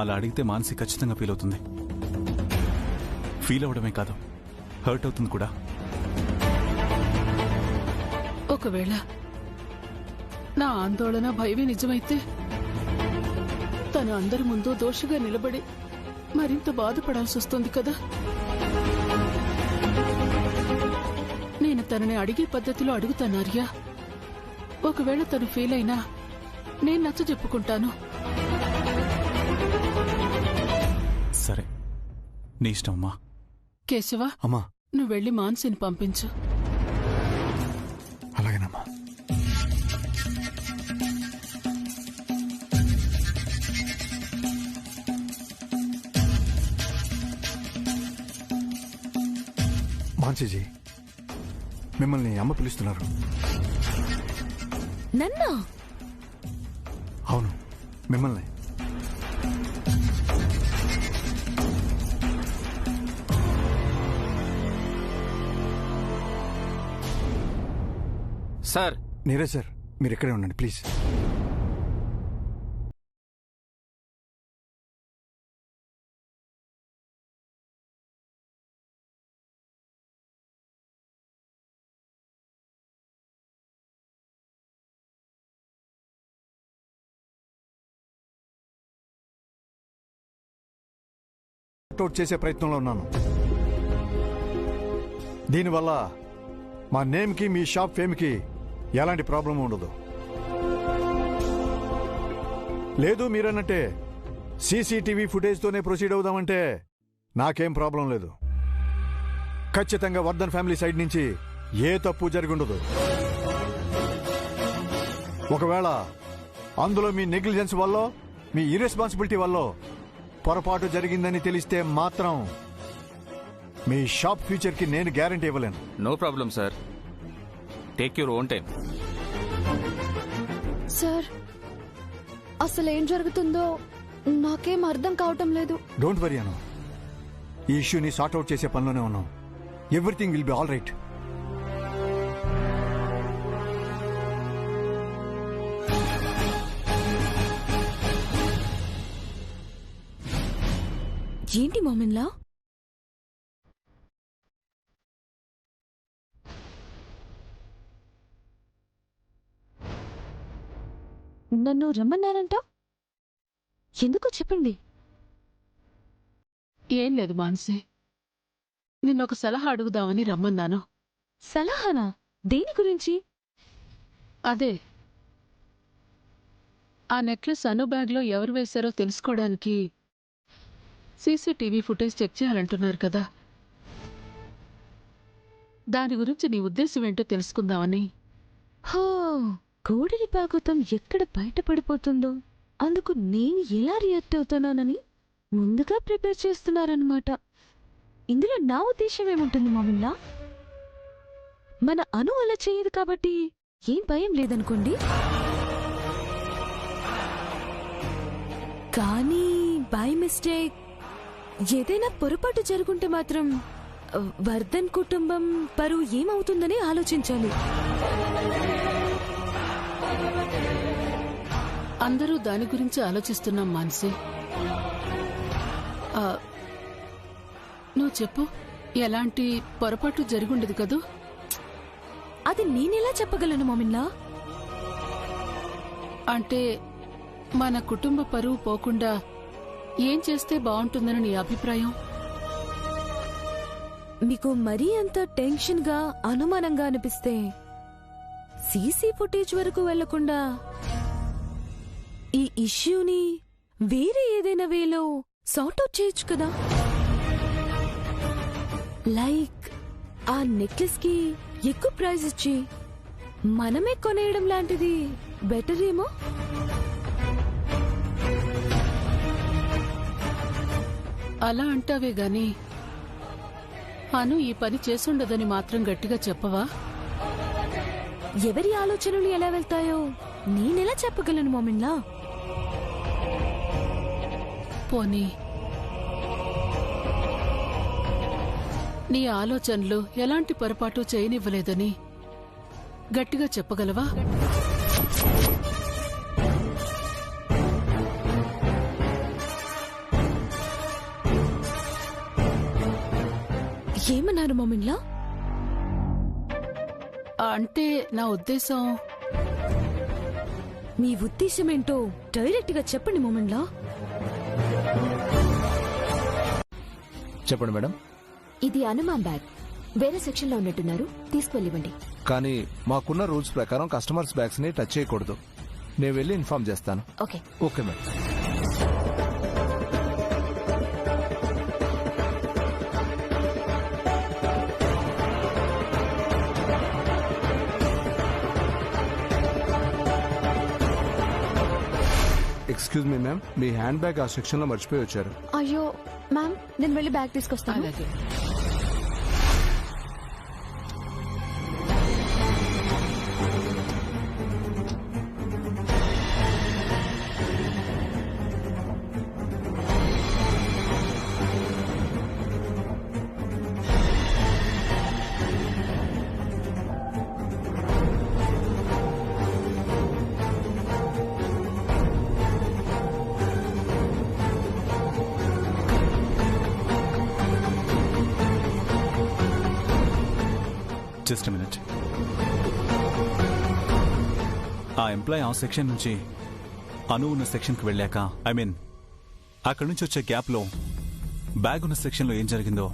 అలా అడిగితే మానసి ఖచ్చితంగా ఫీల్ అవుతుంది. ఫీల్ అవడమే కాదు, హర్ట్ అవుతుంది కూడా. ఒకవేళ నా ఆందోళన భయమే నిజమైతే తను అందరి ముందు దోషిగా నిలబడి మరింత బాధపడాల్సి వస్తుంది కదా. నేను తనని అడిగే పద్ధతిలో అడుగుతాను ఆర్య. ఒకవేళ తను ఫెయిల్ అయినా నేను నచ్చ చెప్పుకుంటాను. సరే, నీ ఇష్టం అమ్మా. కేశవ, అమ్మా, నువ్వు వెళ్లి మాన్సిని పంపించు. అలాగేనమ్మా. మాన్సీజీ, మిమ్మల్ని అమ్మ పిలుస్తున్నారు. నన్నా? అవును, మిమ్మల్ని. సార్. నీరజ్ సార్, మీరు ఇక్కడే ఉండండి ప్లీజ్. అవుట్ చేసే ప్రయత్నంలో ఉన్నాను. దీనివల్ల మా నేమ్కి మీ షాప్ ఫేమ్కి ఎలాంటి ప్రాబ్లం ఉండదు. లేదు మీరన్నట్టే సీసీటీవీ ఫుటేజ్తోనే ప్రొసీడ్ అవుదామంటే నాకేం ప్రాబ్లం లేదు. ఖచ్చితంగా వర్ధన్ ఫ్యామిలీ సైడ్ నుంచి ఏ తప్పు జరుగుండదు. ఒకవేళ అందులో మీ నెగ్లిజెన్స్ వల్ల, మీ ఇర్రెస్పాన్సిబిలిటీ వల్ల పొరపాటు జరిగిందని తెలిస్తే మాత్రం మీ షాప్ ఫ్యూచర్ కి నేను గ్యారంటీ ఇవ్వలేను. No problem sir, take your own time. Sir, అసలు ఏం జరుగుతుందో నాకేం అర్థం కావటం లేదు. డోంట్ వరీ అను, ఈ ఇష్యూని సార్ట్అవుట్ చేసే పనిలోనే ఉన్నాం. Everything will be all right. ఏంటి మోమిన్లా? నన్ను రమ్మన్నారంట, ఎందుకో చెప్పండి. ఏం లేదు మాన్సి, నిన్నొక సలహా అడుగుదామని రమ్మన్నాను. సలహానా? దేని గురించి? అదే, ఆ నెక్లెస్ అను బ్యాగ్లో ఎవరు వేశారో తెలుసుకోవడానికి సీసీటీవీ ఫుటేజ్ చెక్ చేయాలంటున్నారు కదా. దాని గురించి నీ ఉద్దేశం ఏంటో తెలుసుకుందామని. హో, కోడిని పాకుతం ఎక్కడ బయటపడిపోతుందో అందుకు నేను ఎలా రియాక్ట్ అవుతానని ముందుగా ప్రిపేర్ చేస్తున్నారన్నమాట. ఇందులో నా ఉద్దేశం ఏముంటుంది మామిల్లా? మన అను అలా చేయదు కాబట్టి ఏం భయం లేదనుకోండి. కానీ బై మిస్టేక్ ఏదైనా పొరపాటు జరుగుంటే మాత్రం వర్ధన్ కుటుంబం పరువు ఏమవుతుందని ఆలోచించాలి. అందరూ దాని గురించి ఆలోచిస్తున్నాం మాన్సి. నువ్వు చెప్పు, ఎలాంటి పొరపాటు జరిగుండదు కదూ? అది నేనెలా చెప్పగలను మామిల్లా? అంటే మన కుటుంబ పరువు పోకుండా ఏం చేస్తే బాగుంటుందని నీ అభిప్రాయం? మీకు మరీ అంత టెన్షన్ గా అనుమానంగా అనిపిస్తే సీసీ ఫుటేజ్ వరకు వెళ్లకుండా ఈ ఇష్యూని వేరే ఏదైనా వేలో సార్ట్అవుట్ చేయొచ్చు కదా. లైక్ ఆ నెక్లెస్ కి ఎక్కువ ప్రైజ్ ఇచ్చి మనమే కొనేయడం లాంటిది బెటర్ ఏమో. అలా అంటావే గాని అను ఈ పని చేసుండదని మాత్రం గట్టిగా చెప్పవా? ఎవరి ఆలోచనలు ఎలా వెళ్తాయో నేనెలా చెప్పగలను మోమిన్లా? పోనీ నీ ఆలోచనలు ఎలాంటి పొరపాటు చేయనివ్వలేదని గట్టిగా చెప్పగలవా? ఏమన్నారు మోమిన్లా? అంటే నా ఉద్దేశం మీ ఉద్దేశం ఏంటో డైరెక్ట్ గా చెప్పండి మోమిన్లా. చెప్పండి మేడం. ఇది హనుమాన్ బ్యాగ్. వేరే సెక్షన్ లో ఉన్నట్టున్నారు, తీసుకువెళ్ళివ్వండి. కానీ మాకున్న రూల్స్ ప్రకారం కస్టమర్స్ బ్యాగ్స్ ని టచ్ చేయకూడదు. నేను వెళ్ళి ఇన్ఫార్మ్ చేస్తాను. Okay. Okay madam. Excuse me ma'am, మీ హ్యాండ్ బ్యాగ్ ఆ సెక్షన్ లో మర్చిపోయి వచ్చారు. అయ్యో మ్యామ్, నేను వెళ్ళి బ్యాగ్ తీసుకొస్తాను. అలాగే. Just minute. ఆ ఎంప్లాయ్ ఆ సెక్షన్ నుంచి అను ఉన్న సెక్షన్కి వెళ్ళాక, ఐ మీన్ అక్కడి నుంచి వచ్చే గ్యాప్లో బ్యాగ్ ఉన్న సెక్షన్లో ఏం జరిగిందో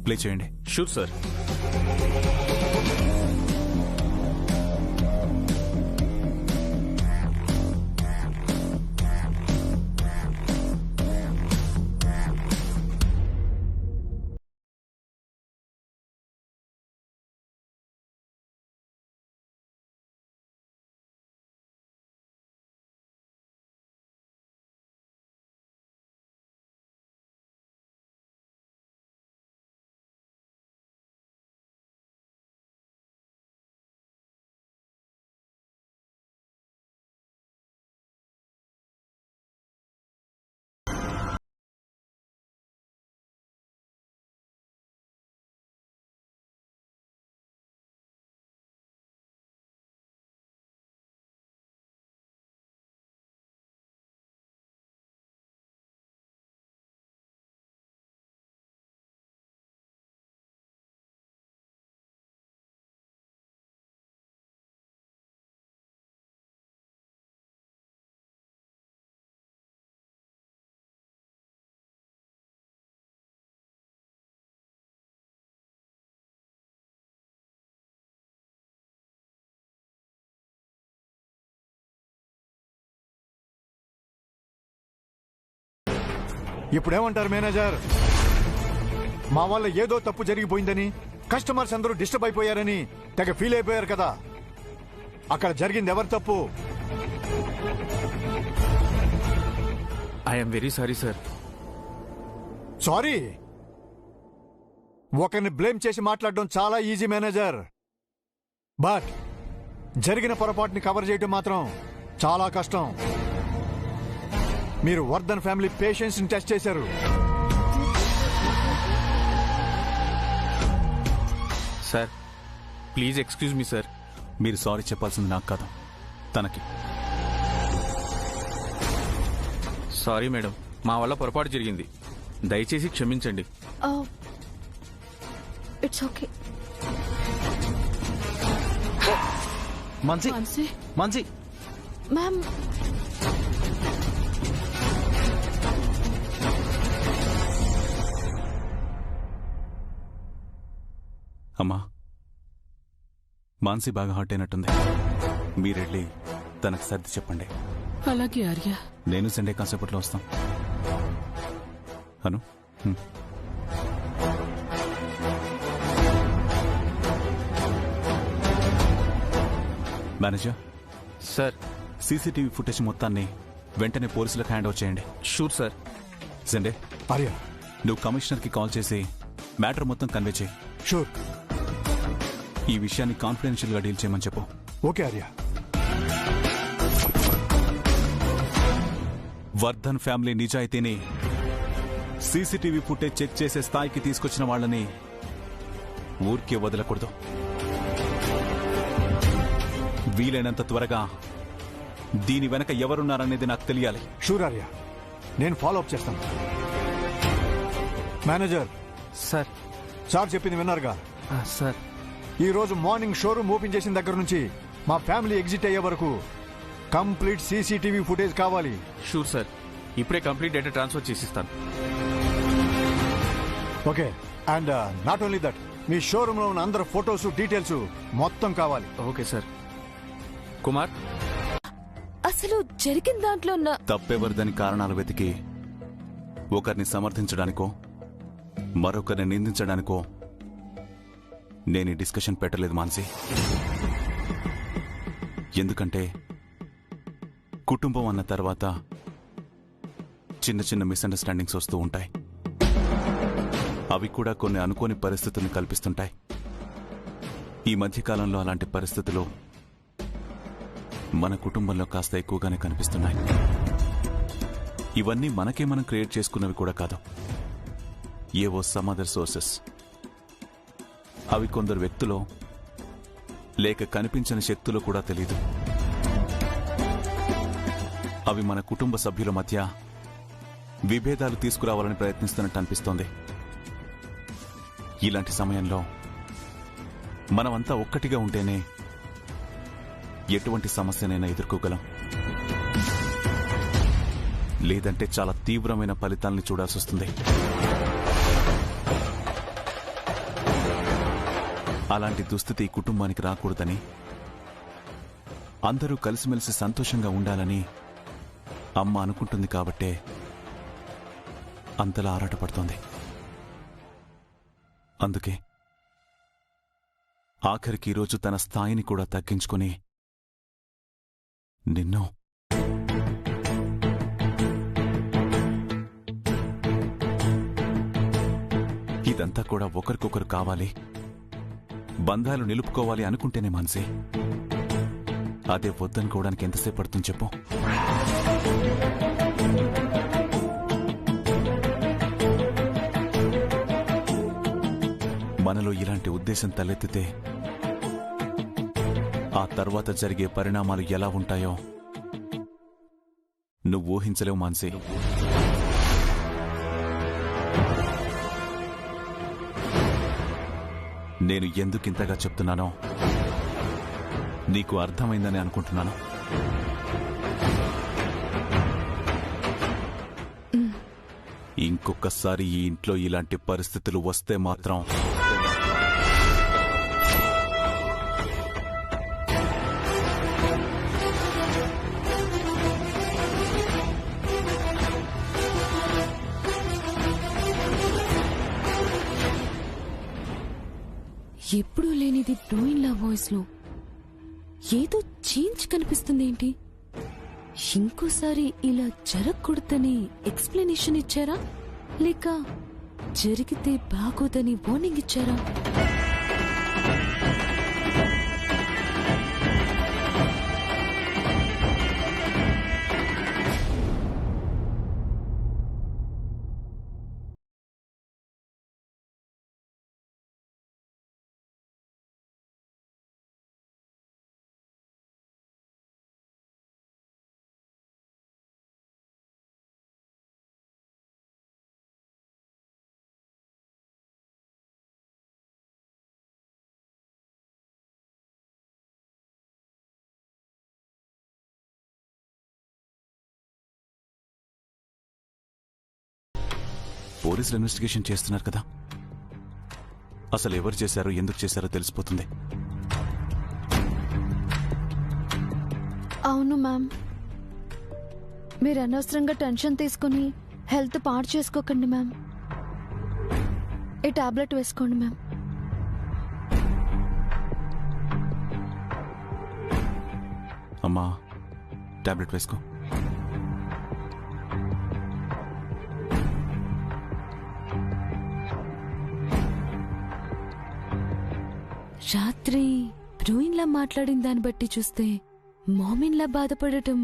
ప్లే చేయండి. Sure sir. ఇప్పుడేమంటారు మేనేజర్? మా వల్ల ఏదో తప్పు జరిగిపోయిందని, కస్టమర్స్ అందరూ డిస్టర్బ్ అయిపోయారని తెగ ఫీల్ అయిపోయారు కదా. అక్కడ జరిగింది ఎవరి తప్పు? I'm very sorry sir. Sorry? ఒకరిని బ్లేమ్ చేసి మాట్లాడడం చాలా ఈజీ మేనేజర్, బట్ జరిగిన పొరపాటుని కవర్ చేయడం మాత్రం చాలా కష్టం. మీరు వర్ధన్ ఫ్యామిలీ పేషెన్స్ ని టెస్ట్ చేశారు. Sir please excuse me sir. మీరు సారీ చెప్పాల్సింది నాకు కాదు, తనకి. సారీ మేడం, మా వల్ల పొరపాటు జరిగింది, దయచేసి క్షమించండి. It's okay. Mansi, Mansi, Mansi. Ma'am, అమ్మా, మాన్సి బాగా హర్ట్ అయినట్టుంది. మీరెళ్ళి తనకు సర్ది చెప్పండి. అలాగే ఆర్య. నేను సండే కాసేపట్లో వస్తాం. అను, మేనేజర్ సార్. సీసీటీవీ ఫుటేజ్ మొత్తాన్ని వెంటనే పోలీసులకు హ్యాండ్ ఓవర్ చేయండి. Sure sir. సండే, ఆర్య, నువ్వు కమిషనర్కి కాల్ చేసి మ్యాటర్ మొత్తం కన్వే చేయి. షూర్. ఈ విషయాన్ని కాన్ఫిడెన్షియల్ గా డీల్ చేయమని చెప్పు. ఓకే ఆర్య. వర్ధన్ ఫ్యామిలీ నిజాయితీని, సీసీటీవీ ఫుటేజ్ చెక్ చేసే స్థాయికి తీసుకొచ్చిన వాళ్ళని ఊరికే వదలకూడదు. వీలైనంత త్వరగా దీని వెనక ఎవరున్నారనేది నాకు తెలియాలి. షూర్ ఆర్య, నేను ఫాలో అప్ చేస్తాను. Manager sir. సార్ చెప్పింది విన్నారుగా. సార్ ఈ రోజు మార్నింగ్ షోరూమ్ ఓపెన్ చేసిన దగ్గర నుంచి మా ఫ్యామిలీ ఎగ్జిట్ అయ్యే వరకు కంప్లీట్ సీసీటీవీ ఫుటేజ్ కావాలి. షూర్ సార్, ఇప్పుడే కంప్లీట్ డేటా ట్రాన్స్ఫర్ చేసిస్తాను. Okay, and not only that, మీ షోరూమ్ లో ఉన్న అందరు ఫొటోస్ డీటెయిల్స్ మొత్తం కావాలి. Okay sir. కుమార్, అసలు జరిగిన దాంట్లో ఉన్న తప్పెవరిదని కారణాలు వెతికి ఒకరిని సమర్థించడానికో మరొకరిని నిందించడానికో నేను ఈ డిస్కషన్ పెట్టలేదు మాన్సి. ఎందుకంటే కుటుంబం అన్న తర్వాత చిన్న చిన్న మిస్అండర్స్టాండింగ్స్ వస్తూ ఉంటాయి. అవి కూడా కొన్ని అనుకోని పరిస్థితులను కల్పిస్తుంటాయి. ఈ మధ్యకాలంలో అలాంటి పరిస్థితులు మన కుటుంబంలో కాస్త ఎక్కువగానే కనిపిస్తున్నాయి. ఇవన్నీ మనకే మనం క్రియేట్ చేసుకున్నవి కూడా కాదు, ఏవో సమ్ అదర్ సోర్సెస్. అవి కొందరు వ్యక్తులో లేక కనిపించని శక్తులు కూడా తెలియదు. అవి మన కుటుంబ సభ్యుల మధ్య విభేదాలు తీసుకురావాలని ప్రయత్నిస్తున్నట్టు అనిపిస్తోంది. ఇలాంటి సమయంలో మనమంతా ఒక్కటిగా ఉంటేనే ఎటువంటి సమస్యనైనా ఎదుర్కోగలం. లేదంటే చాలా తీవ్రమైన ఫలితాలను చూడాల్సి వస్తుంది. అలాంటి దుస్థితి ఈ కుటుంబానికి రాకూడదని, అందరూ కలిసిమెలిసి సంతోషంగా ఉండాలని అమ్మ అనుకుంటుంది కాబట్టే అంతలా ఆరాటపడుతోంది. అందుకే ఆఖరికి ఈరోజు తన స్థాయిని కూడా తగ్గించుకుని నిన్ను ఇదంతా కూడా ఒకరికొకరు కావాలి, బంధాలు నిలుపుకోవాలి అనుకుంటేనే మాన్సి. అదే వద్దనుకోవడానికి ఎంతసేపు పడుతుంది చెప్పు? మనలో ఇలాంటి ఉద్దేశం తలెత్తితే ఆ తర్వాత జరిగే పరిణామాలు ఎలా ఉంటాయో నువ్వు ఊహించలేవు మాన్సి. నేను ఎందుకింతగా చెప్తున్నానో నీకు అర్థమైందని అనుకుంటున్నాను. ఇంకొకసారి ఈ ఇంట్లో ఇలాంటి పరిస్థితులు వస్తే మాత్రం ఎప్పుడూ లేనిది బ్రోయిన్లా వాయిస్ లో ఏదో చేంజ్ కనిపిస్తుంది ఏంటి? ఇంకోసారి ఇలా జరగకూడదని ఎక్స్ప్లెనేషన్ ఇచ్చారా, లేక జరిగితే బాగోదని వార్నింగ్ ఇచ్చారా? పోలీసులు ఇన్వెస్టిగేషన్ చేస్తున్నారు కదా, అసలు ఎవరు చేశారో ఎందుకు చేశారో తెలిసిపోతుంది. అవును మ్యామ్, మీరు అనవసరంగా టెన్షన్ తీసుకుని హెల్త్ పాడు చేసుకోకండి మ్యామ్. ఈ టాబ్లెట్ వేసుకోండి మ్యామ్. అమ్మా, టాబ్లెట్ వేసుకో. రాత్రి బ్రూయిన్లా మాట్లాడిన దాన్ని బట్టి చూస్తే మామిన్లా బాధపడటం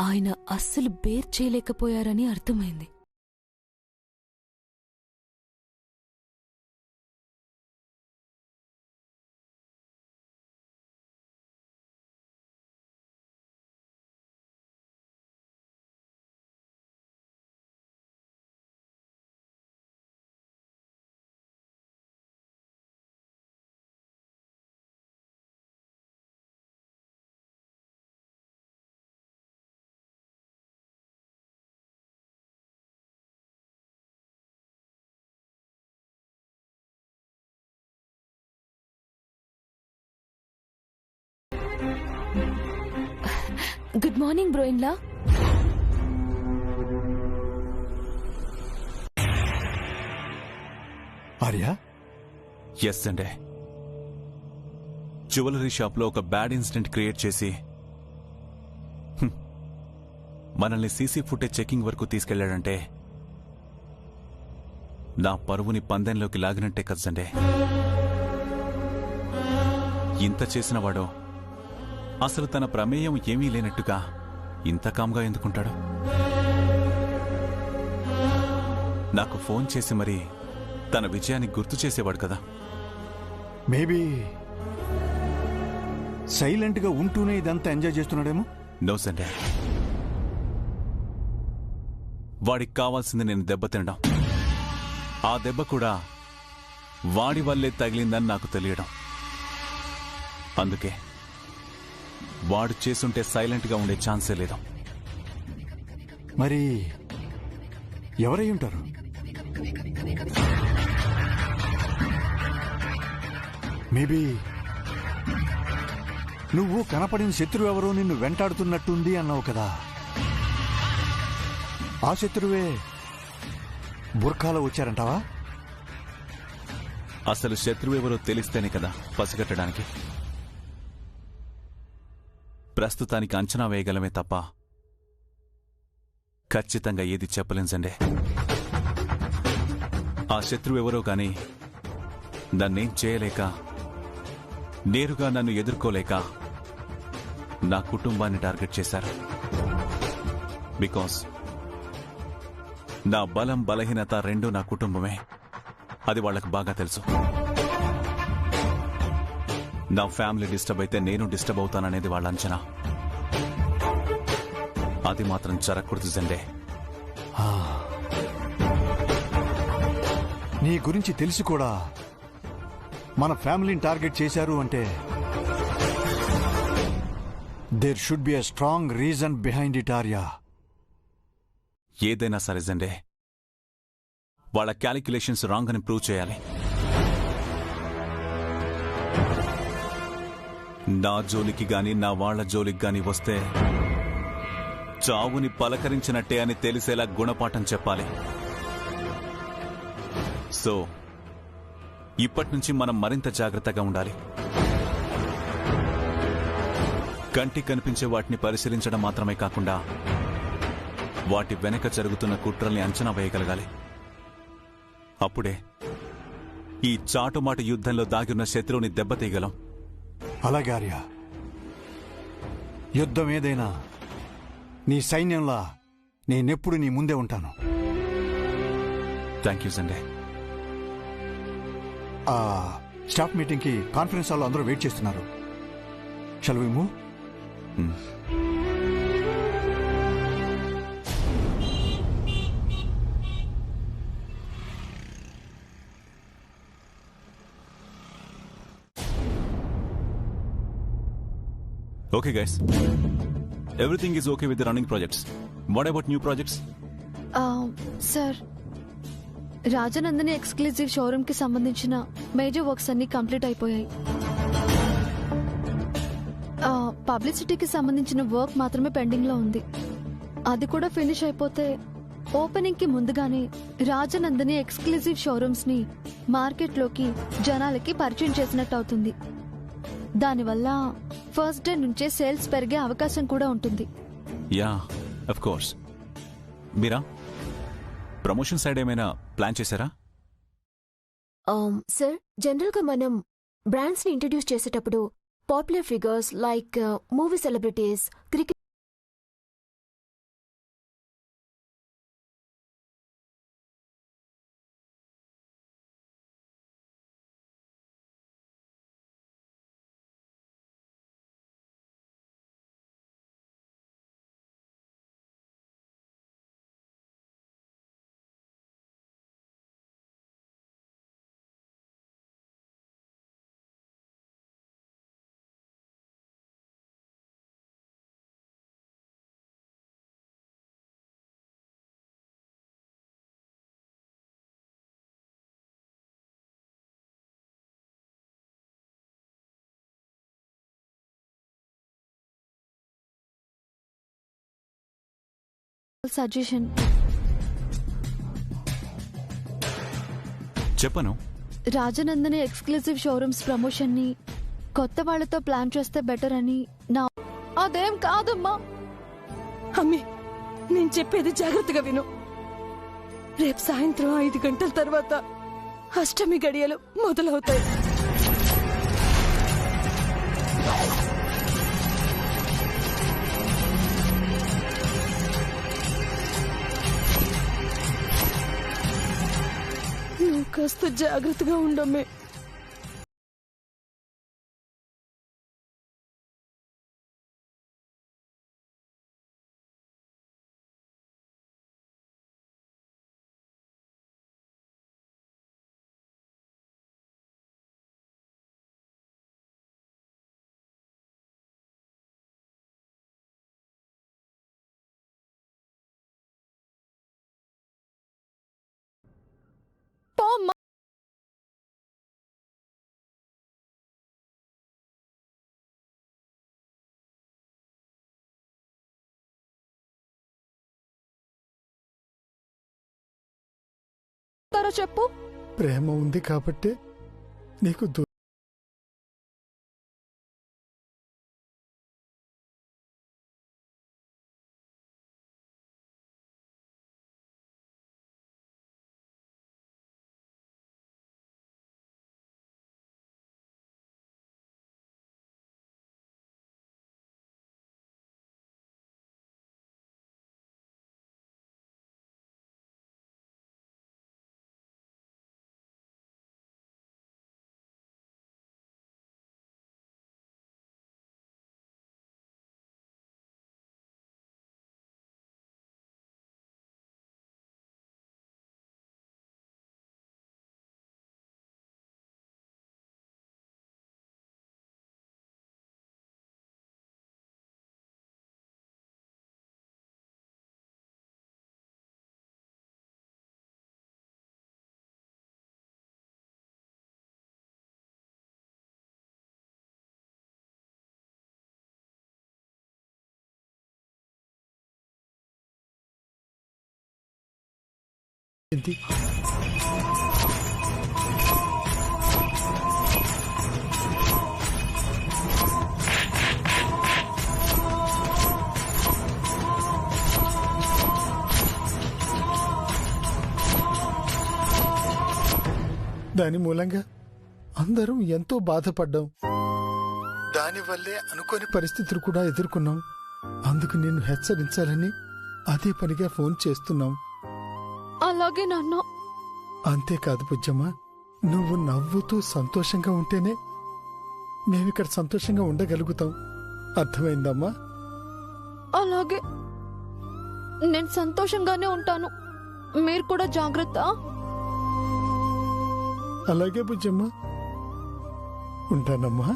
ఆయన అస్సలు బేర్ చేయలేకపోయారని అర్థమైంది. గుడ్ మార్నింగ్ బ్రోయిన్లా. ఆర్య, ఎస్ అండి. జ్యువెలరీ షాప్లో ఒక బ్యాడ్ ఇన్సిడెంట్ క్రియేట్ చేసి మనల్ని సీసీ ఫుటేజ్ చెకింగ్ వరకు తీసుకెళ్లాడంటే నా పరువుని పందెంలోకి లాగినట్టే కదండే. ఇంత చేసినవాడో అసలు తన ప్రమేయం ఏమీ లేనట్టుగా ఇంత కామ్గా ఎందుకుంటాడు? నాకు ఫోన్ చేసి మరీ తన విజయాన్ని గుర్తు చేసేవాడు కదా. మేబీ సైలెంట్ గా ఉంటూనే ఇదంతా ఎంజాయ్ చేస్తున్నాడేమో. నో సండే, వాడికి కావాల్సింది నేను దెబ్బతినడం. ఆ దెబ్బ కూడా వాడి వల్లే తగిలిందని నాకు తెలియడం. అందుకే వాడు చేసుంటే సైలెంట్గా ఉండే ఛాన్సే లేదు. మరి ఎవరై ఉంటారు? మేబీ నువ్వు కనపడిన శత్రువు ఎవరో నిన్ను వెంటాడుతున్నట్టుంది అన్నావు కదా. ఆ శత్రువే బుర్ఖాలో వచ్చారంటావా? అసలు శత్రువు ఎవరో తెలిస్తేనే కదా పసిగట్టడానికి. ప్రస్తుతానికి అంచనా వేయగలమే తప్ప ఖచ్చితంగా ఏది చెప్పలేం సండే. ఆ శత్రువు ఎవరో గాని నన్నేం చేయలేక, నేరుగా నన్ను ఎదుర్కోలేక నా కుటుంబాన్ని టార్గెట్ చేశారు. బికాస్ నా బలం బలహీనత రెండూ నా కుటుంబమే. అది వాళ్లకు బాగా తెలుసు. నా ఫ్యామిలీ డిస్టర్బ్ అయితే నేను డిస్టర్బ్ అవుతాననేది వాళ్ళ అంచనా. అది మాత్రం జరగకూడదు సండే. నీ గురించి తెలిసి కూడా మన ఫ్యామిలీని టార్గెట్ చేశారు అంటే there should be a strong reason behind it. Arya, ఏదైనా సరే సండే, వాళ్ళ క్యాలిక్యులేషన్స్ రాంగ్ అని ప్రూవ్ చేయాలి. నా జోలికి గాని నా వాళ్ల జోలికి గాని వస్తే చావుని పలకరించినట్టే అని తెలిసేలా గుణపాఠం చెప్పాలి. సో ఇప్పటినుంచి మనం మరింత జాగ్రత్తగా ఉండాలి. కంటికి కనిపించే వాటిని పరిశీలించడం మాత్రమే కాకుండా వాటి వెనక జరుగుతున్న కుట్రల్ని అంచనా వేయగలగాలి. అప్పుడే ఈ చాటుమాటు యుద్ధంలో దాగిఉన్న శత్రువుని దెబ్బతీయగలం. అలాగే ఆర్య, యుద్ధం ఏదైనా నీ సైన్యంలా నేనెప్పుడు నీ ముందే ఉంటాను. Thank you Sunday. Staff meeting కి కాన్ఫరెన్స్ హాల్లో అందరూ వెయిట్ చేస్తున్నారు. Shall we move? Okay guys, everything is okay with the running projects. What about new projects? Sir, Rajanandini exclusive showroom కి సంబంధించిన మేజర్ వర్క్స్ అన్ని కంప్లీట్ అయిపోయాయి. పబ్లిసిటీకి సంబంధించిన వర్క్ మాత్రమే పెండింగ్ లో ఉంది. అది కూడా ఫినిష్ అయిపోతే ఓపెనింగ్ కి ముందుగానే రాజనందని ఎక్స్క్లూజివ్ షోరూమ్స్ ని మార్కెట్ లోకి జనాలకి పరిచయం చేసినట్టు అవుతుంది. దానివల్ల ఫస్ట్ డే నుంచే సేల్స్ పెరిగే అవకాశం కూడా ఉంటుంది. Yeah, of course. Meera promotion side ఏమైనా ప్లాన్ చేశారా? సార్, జనరల్ గా మనం బ్రాండ్స్ ని ఇంట్రడ్యూస్ చేసేటప్పుడు popular figures like movie celebrities, cricket suggestion. చెప్పను. రాజనందని ఎక్స్క్లూజివ్ షోరూమ్స్ ప్రమోషన్ ని కొత్త వాళ్ళతో ప్లాన్ చేస్తే బెటర్ అని నా. అదేం కాదమ్మా. అమ్మి, నేను చెప్పేది జాగ్రత్తగా విను. రేపు సాయంత్రం 5 గంటల తర్వాత అష్టమి గడియలు మొదలవుతాయి. నువ్వు కాస్త జాగ్రత్తగా ఉండమ్మే. పోమ్మా. చెప్పు. ప్రేమ ఉంది కాబట్టి నీకు ఏంటి? దాని మూలంగా అందరం ఎంతో బాధపడ్డాం. దానివల్లే అనుకోని పరిస్థితులు కూడా ఎదుర్కొన్నాం. అందుకు నిన్ను హెచ్చరించాలని అదే పనిగా ఫోన్ చేస్తున్నాం. అలాగే నాన్న. అంతేకాదు బుజ్జమ్మ, నువ్వు నవ్వుతూ సంతోషంగా ఉంటేనే మేమిక్కడ సంతోషంగా ఉండగలుగుతాం. అర్థమైందమ్మా? అలాగే, నేను సంతోషంగానే ఉంటాను. మీరు కూడా జాగ్రత్త. అలాగే బుజ్జమ్మ, ఉంటానమ్మా.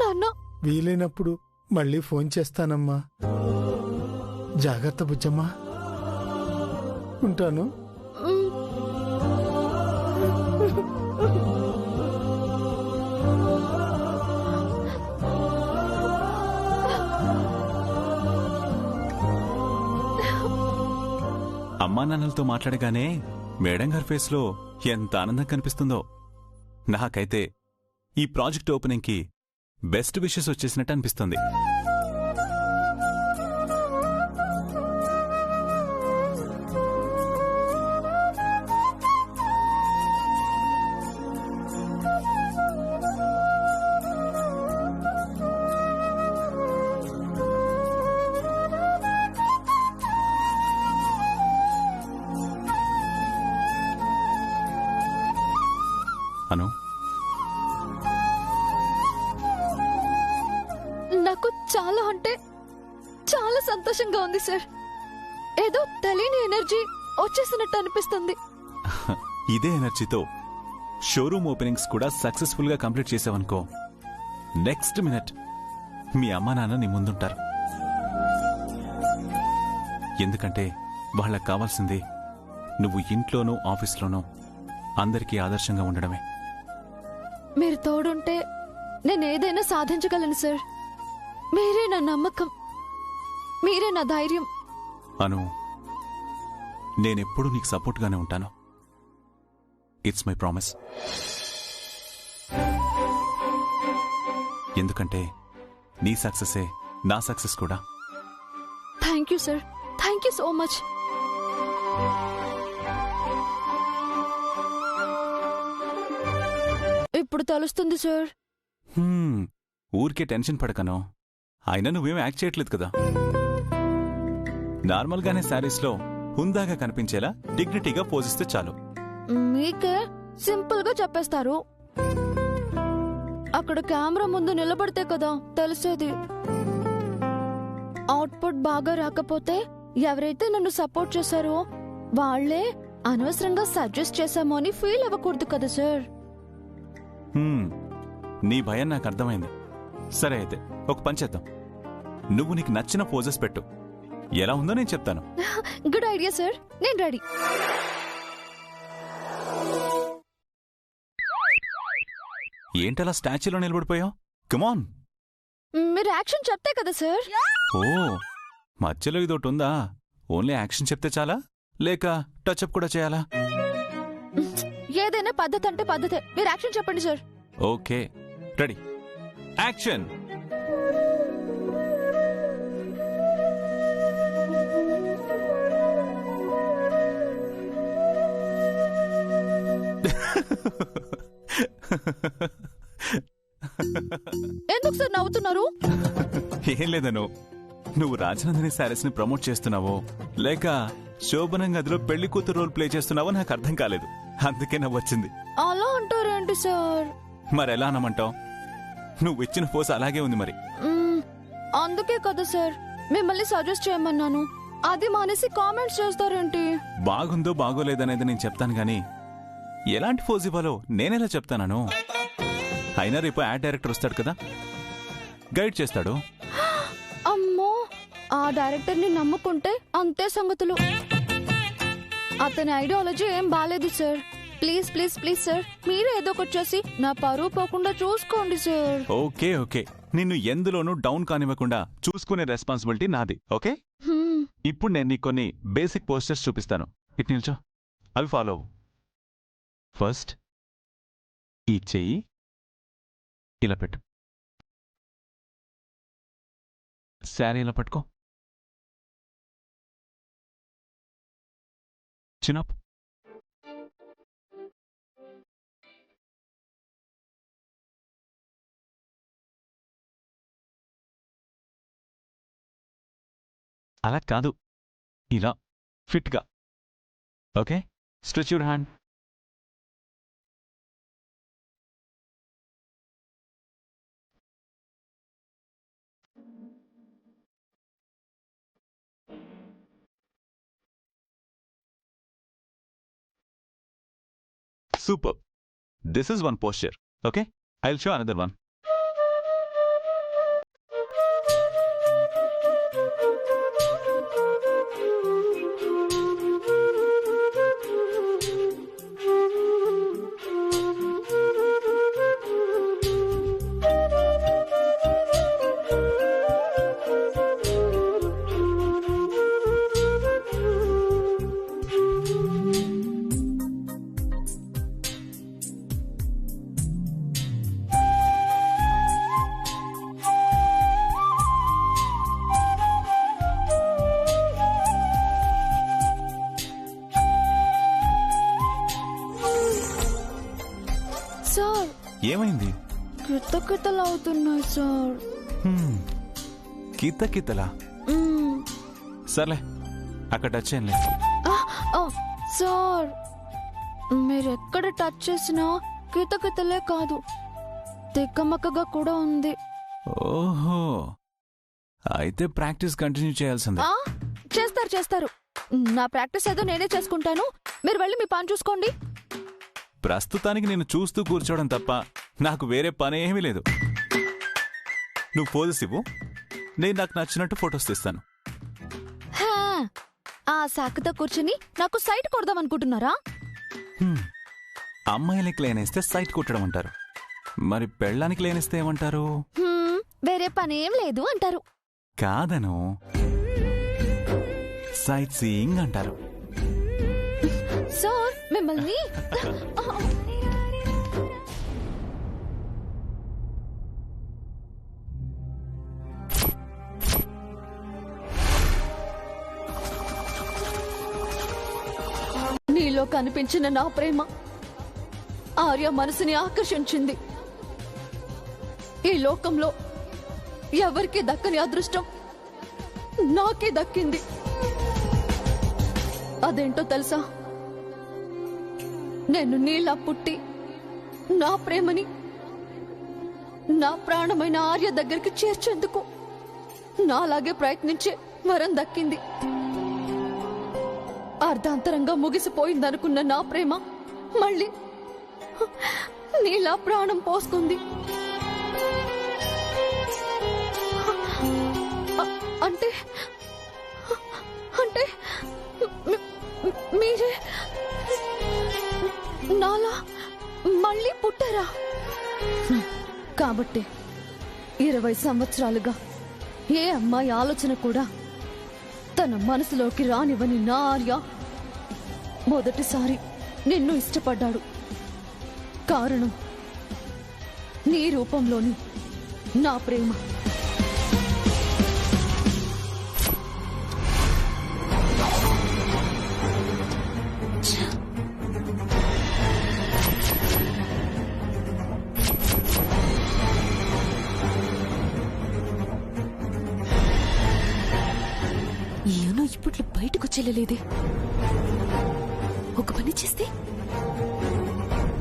నాన్న, వీలైనప్పుడు మళ్ళీ ఫోన్ చేస్తానమ్మా. జాగ్రత్త బుజ్జమ్మ. ఉంటాను. అమ్మా నాన్నలతో మాట్లాడగానే మేడం గారి ఫేస్లో ఎంత ఆనందం కనిపిస్తుందో. నాకైతే ఈ ప్రాజెక్ట్ ఓపెనింగ్కి బెస్ట్ విషెస్ వచ్చేసినట్టు అనిపిస్తుంది. అను, నాకు చాలా అంటే చాలా సంతోషంగా ఉంది సార్. ఏదో తెలియని ఎనర్జీ వచ్చేసినట్టు అనిపిస్తుంది. ఇదే ఎనర్జీతో షోరూమ్ ఓపెనింగ్స్ కూడా సక్సెస్ఫుల్ గా కంప్లీట్ చేసావనుకో, నెక్స్ట్ మినిట్ మీ అమ్మా నాన్న నీ ముందుంటారు. ఎందుకంటే వాళ్ళకు కావాల్సింది నువ్వు ఇంట్లోనూ ఆఫీస్లోనూ అందరికీ ఆదర్శంగా ఉండడమే. మీరు తోడుంటే నేను ఏదైనా సాధించగలను సార్. మీరే నా నమ్మకం, మీరే నా ధైర్యం. అను, నేనెప్పుడూ నీకు సపోర్ట్గానే ఉంటాను. It's my promise. ఎందుకంటే నీ సక్సెసే నా సక్సెస్ కూడా. Thank you sir, thank you so much. ఇప్పుడు తెలుస్తుంది సార్. ఊరికే టెన్షన్ పడకను. అయినా నువ్వేం యాక్ట్ చేయట్లేదు కదా. నార్మల్గానే శారీస్లో హుందాగా కనిపించేలా డిగ్నిటీగా పోజిస్తే చాలు. మీకే సింపుల్ గా చెప్పేస్తారు. అక్కడ కెమెరా ముందు నిలబడితే కదా తెలిసేది. అవుట్పుట్ బాగా రాకపోతే ఎవరైతే నన్ను సపోర్ట్ చేశారో వాళ్లే అనవసరంగా సజెస్ట్ చేశామో అని ఫీల్ అవ్వకూడదు కదా సార్. నీ భయం నాకు అర్థమైంది. సరే అయితే ఒక పని చేద్దాం. నువ్వు నీకు నచ్చిన పోజెస్ పెట్టు. ఎలా ఉందో నేను చెప్తాను. గుడ్ ఐడియా సార్, నేను రెడీ. ఏంటలా స్టాచ్యూలో నిలబడిపోయావు? కమాన్. మీరు యాక్షన్ చెప్తే కదా సార్. ఓ, మధ్యలో ఇదొకటి ఉందా? ఓన్లీ యాక్షన్ చెప్తే చాలా, లేక టచ్అప్ కూడా చేయాలా? ఏదైనా పద్ధతి అంటే పద్ధతే. మీరు యాక్షన్ చెప్పండి సార్. Okay, ready, action. ఎందుకు సార్ నవ్వుతున్నారు? ఏం లేదను, నువ్వు రాజనందిని శారీస్ ని ప్రమోట్ చేస్తున్నావో లేక శోభనం గదిలో పెళ్లి కూతురు రోల్ ప్లే చేస్తున్నావో నాకు అర్థం కాలేదు. అందుకే నవ్వొచ్చింది. అలా అంటారేంటి సార్? మరెలా అనమంటావు? నువ్వు ఇచ్చిన పోస్ అలాగే ఉంది మరి. అందుకే కదా సార్ మిమ్మల్ని సజెస్ట్ చేయమన్నాను. అది మానేసి కామెంట్స్ చేస్తారేంటి? బాగుందో బాగోలేదనేది నేను చెప్తాను గాని ఎలాంటి పోజ్ ఇవ్వాలో నేనెలా చెప్తాను? అయినా రేపు యాడ్ డైరెక్టర్ వస్తాడు కదా, గైడ్ చేస్తాడు. అమ్మో, ఆ డైరెక్టర్ ని నమ్ముకుంటే అంతే సంగతులు. అతని ఐడియాలజీ ఏం బాలేదు sir. Please please please sir, మీరే ఏదో ఒకటి చేసి నా పరువు పోకుండా చూసుకోండి సార్. ఓకే ఓకే, నిన్ను ఎందులోనూ డౌన్ కానివ్వకుండా చూసుకునే రెస్పాన్సిబిలిటీ నాది. ఓకే, ఇప్పుడు నేను నీకు కొన్ని బేసిక్ పోస్టర్స్ చూపిస్తాను. ఇటు నిల్చో, అవి ఫాలో అవ్వు. ఫస్ట్ ఈ చెయ్యి ఇలా పెట్టు. శారీ ఇలా పట్టుకో. చిన్నప్. అలా కాదు, ఇలా ఫిట్గా. Okay, stretch your hand. Super. This is one posture. Okay? I'll show another one. Sir ఏమైంది? కితకితలవుతున్నాయి సార్. కితకితలా? సర్లే, అక్కడ టచ్ చేయంలే. సార్ మీరెక్కడ టచ్ చేసినా కితకితలే కాదు, తిక్కమక్కగా కూడా ఉంది. ఓహో, అయితే ప్రాక్టీస్ కంటిన్యూ చేయాల్సిందే. చేస్తారు చేస్తారు. నా ప్రాక్టీస్ ఏదో నేనే చేసుకుంటాను. మీరు వెళ్ళి మీ పని చూసుకోండి. ప్రస్తుతానికి నేను చూస్తూ కూర్చోవడం తప్ప నాకు వేరే పని ఏమీ లేదు. నువ్వు పోజెస్ ఇవ్వు, నేను నాకు నచ్చినట్టు ఫొటోస్ తీస్తాను. ఆ సాకుతో కూర్చుని నాకు సైట్ కొడదాం అనుకుంటున్నారా? అమ్మాయిలకి లేనేస్తే సైట్ కొట్టడం అంటారు, మరి పెళ్ళానికి లేనేస్తే ఏమంటారు? వేరే పని ఏం లేదు అంటారు. కాదను, సైట్ సీయింగ్ అంటారు. సార్ మిమ్మల్ని నీలో కనిపించిన నా ప్రేమ ఆర్య మనసుని ఆకర్షించింది. ఈ లోకంలో ఎవరికి దక్కని అదృష్టం నాకే దక్కింది. అదేంటో తెలుసా? నేను నీలా పుట్టి నా ప్రేమని నా ప్రాణమైన ఆర్య దగ్గరికి చేర్చేందుకు నాలాగే ప్రయత్నించే వరం దక్కింది. అర్ధాంతరంగా ముగిసిపోయిందనుకున్న నా ప్రేమ మళ్ళీ నీలా ప్రాణం పోసుకుంది. అంటే అంటే మీరే నాలా మళ్ళీ పుట్టారా? కాబట్టి 20 సంవత్సరాలుగా ఏ అమ్మాయి ఆలోచన కూడా తన మనసులోకి రానివ్వని నా ఆర్య మొదటిసారి నిన్ను ఇష్టపడ్డాడు. కారణం నీ రూపంలోని నా ప్రేమ. ఏనో ఇప్పట్లో బయటకు చెల్లలేదే. ఒక పని చేస్తే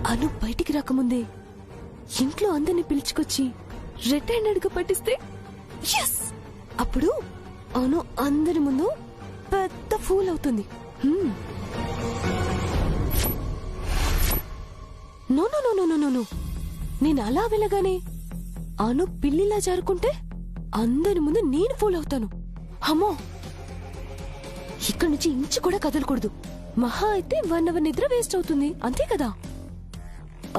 అను బయటికి రాకముందే ఇంట్లో అందరిని పిలుచుకొచ్చి రెడ్ హ్యాండెడ్ గా పట్టిస్తే ఎస్, అప్పుడు అను అందరి ముందు పెద్ద ఫూల్ అవుతుంది. No no no no no no, నేను అలా వెళ్ళగానే అను పిల్లిలా జారుకుంటే అందరి ముందు నేను ఫూల్ అవుతాను. అమ్మో, ఇక్కడి నుంచి ఇంచు కూడా కదలకూడదు. మహా అయితే 1 అవర్ నిద్ర వేస్ట్ అవుతుంది, అంతే కదా.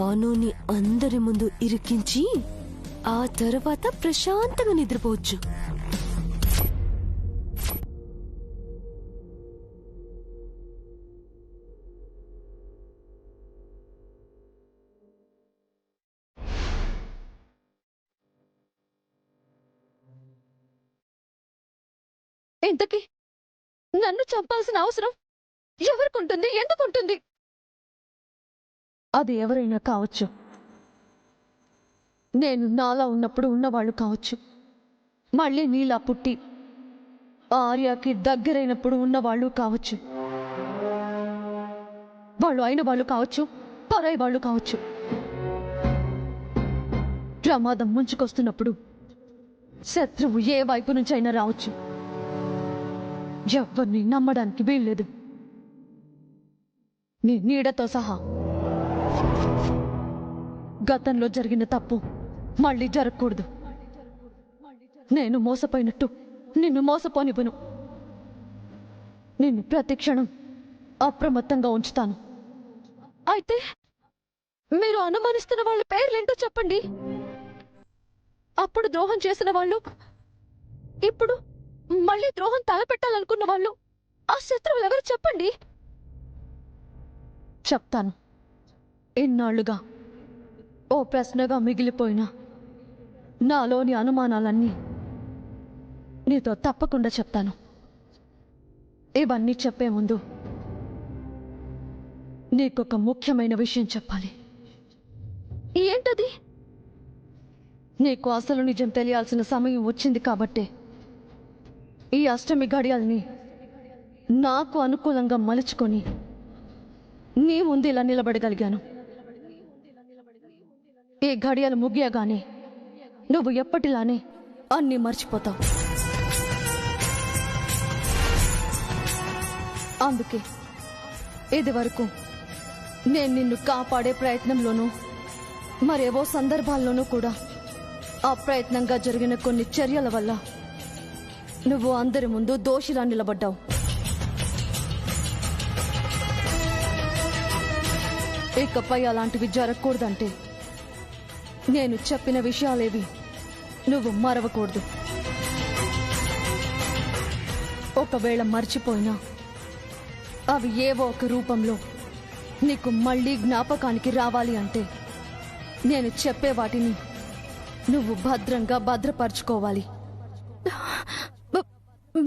అనుని అందరి ముందు ఇరికించి ఆ తర్వాత ప్రశాంతంగా నిద్రపోవచ్చు. ఇంతకీ నన్ను చంపాల్సిన అవసరం ఎవరికుంటుంది? ఎందుకుంటుంది? అది ఎవరైనా కావచ్చు. నేను నాలా ఉన్నప్పుడు ఉన్నవాళ్ళు కావచ్చు, మళ్ళీ నీలా పుట్టి ఆర్యకి దగ్గరైనప్పుడు ఉన్నవాళ్ళు కావచ్చు. వాళ్ళు అయిన వాళ్ళు కావచ్చు, పరాయి వాళ్ళు కావచ్చు. ప్రమాదం ముంచుకొస్తున్నప్పుడు శత్రువు ఏ వైపు నుంచి అయినా రావచ్చు. ఎవరిని నమ్మడానికి వీల్లేదు. నీ నీడతో సహా. గతంలో జరిగిన తప్పు మళ్ళీ జరగకూడదు. నేను మోసపోయినట్టు నిన్ను మోసపోనివ్వను. నిన్ను ప్రతి క్షణం అప్రమత్తంగా ఉంచుతాను. అయితే మీరు అనుమానిస్తున్న వాళ్ళ పేర్లేంటో చెప్పండి. అప్పుడు ద్రోహం చేసిన వాళ్ళు, ఇప్పుడు మళ్ళీ ద్రోహం తలపెట్టాలనుకున్న వాళ్ళు, ఆ శత్రువులు ఎవరు చెప్పండి. చెప్తాను. ఇన్నాళ్లుగా ఓ ప్రశ్నగా మిగిలిపోయిన నాలోని అనుమానాలన్నీ నీతో తప్పకుండా చెప్తాను. ఇవన్నీ చెప్పే ముందు నీకొక ముఖ్యమైన విషయం చెప్పాలి. ఏంటది? నీకు అసలు నిజం తెలియాల్సిన సమయం వచ్చింది కాబట్టే ఈ అష్టమి గడియల్ని నాకు అనుకూలంగా మలుచుకొని నీ ముందు ఇలా నిలబడగలిగాను. ఈ గడియలు ముగియగానే నువ్వు ఎప్పటిలానే అన్నీ మర్చిపోతావు. అందుకే ఇది వరకు నేను నిన్ను కాపాడే ప్రయత్నంలోనూ మరేవో సందర్భాల్లోనూ కూడా ఆ ప్రయత్నంగా జరిగిన కొన్ని చర్యల వల్ల నువ్వు అందరి ముందు దోషిలా నిలబడ్డావు. ఇకపై అలాంటివి జరగకూడదంటే నేను చెప్పిన విషయాలేవి నువ్వు మరవకూడదు. ఒకవేళ మర్చిపోయినా అవి ఏవో ఒక రూపంలో నీకు మళ్ళీ జ్ఞాపకానికి రావాలి అంటే నేను చెప్పే వాటిని నువ్వు భద్రంగా భద్రపరచుకోవాలి.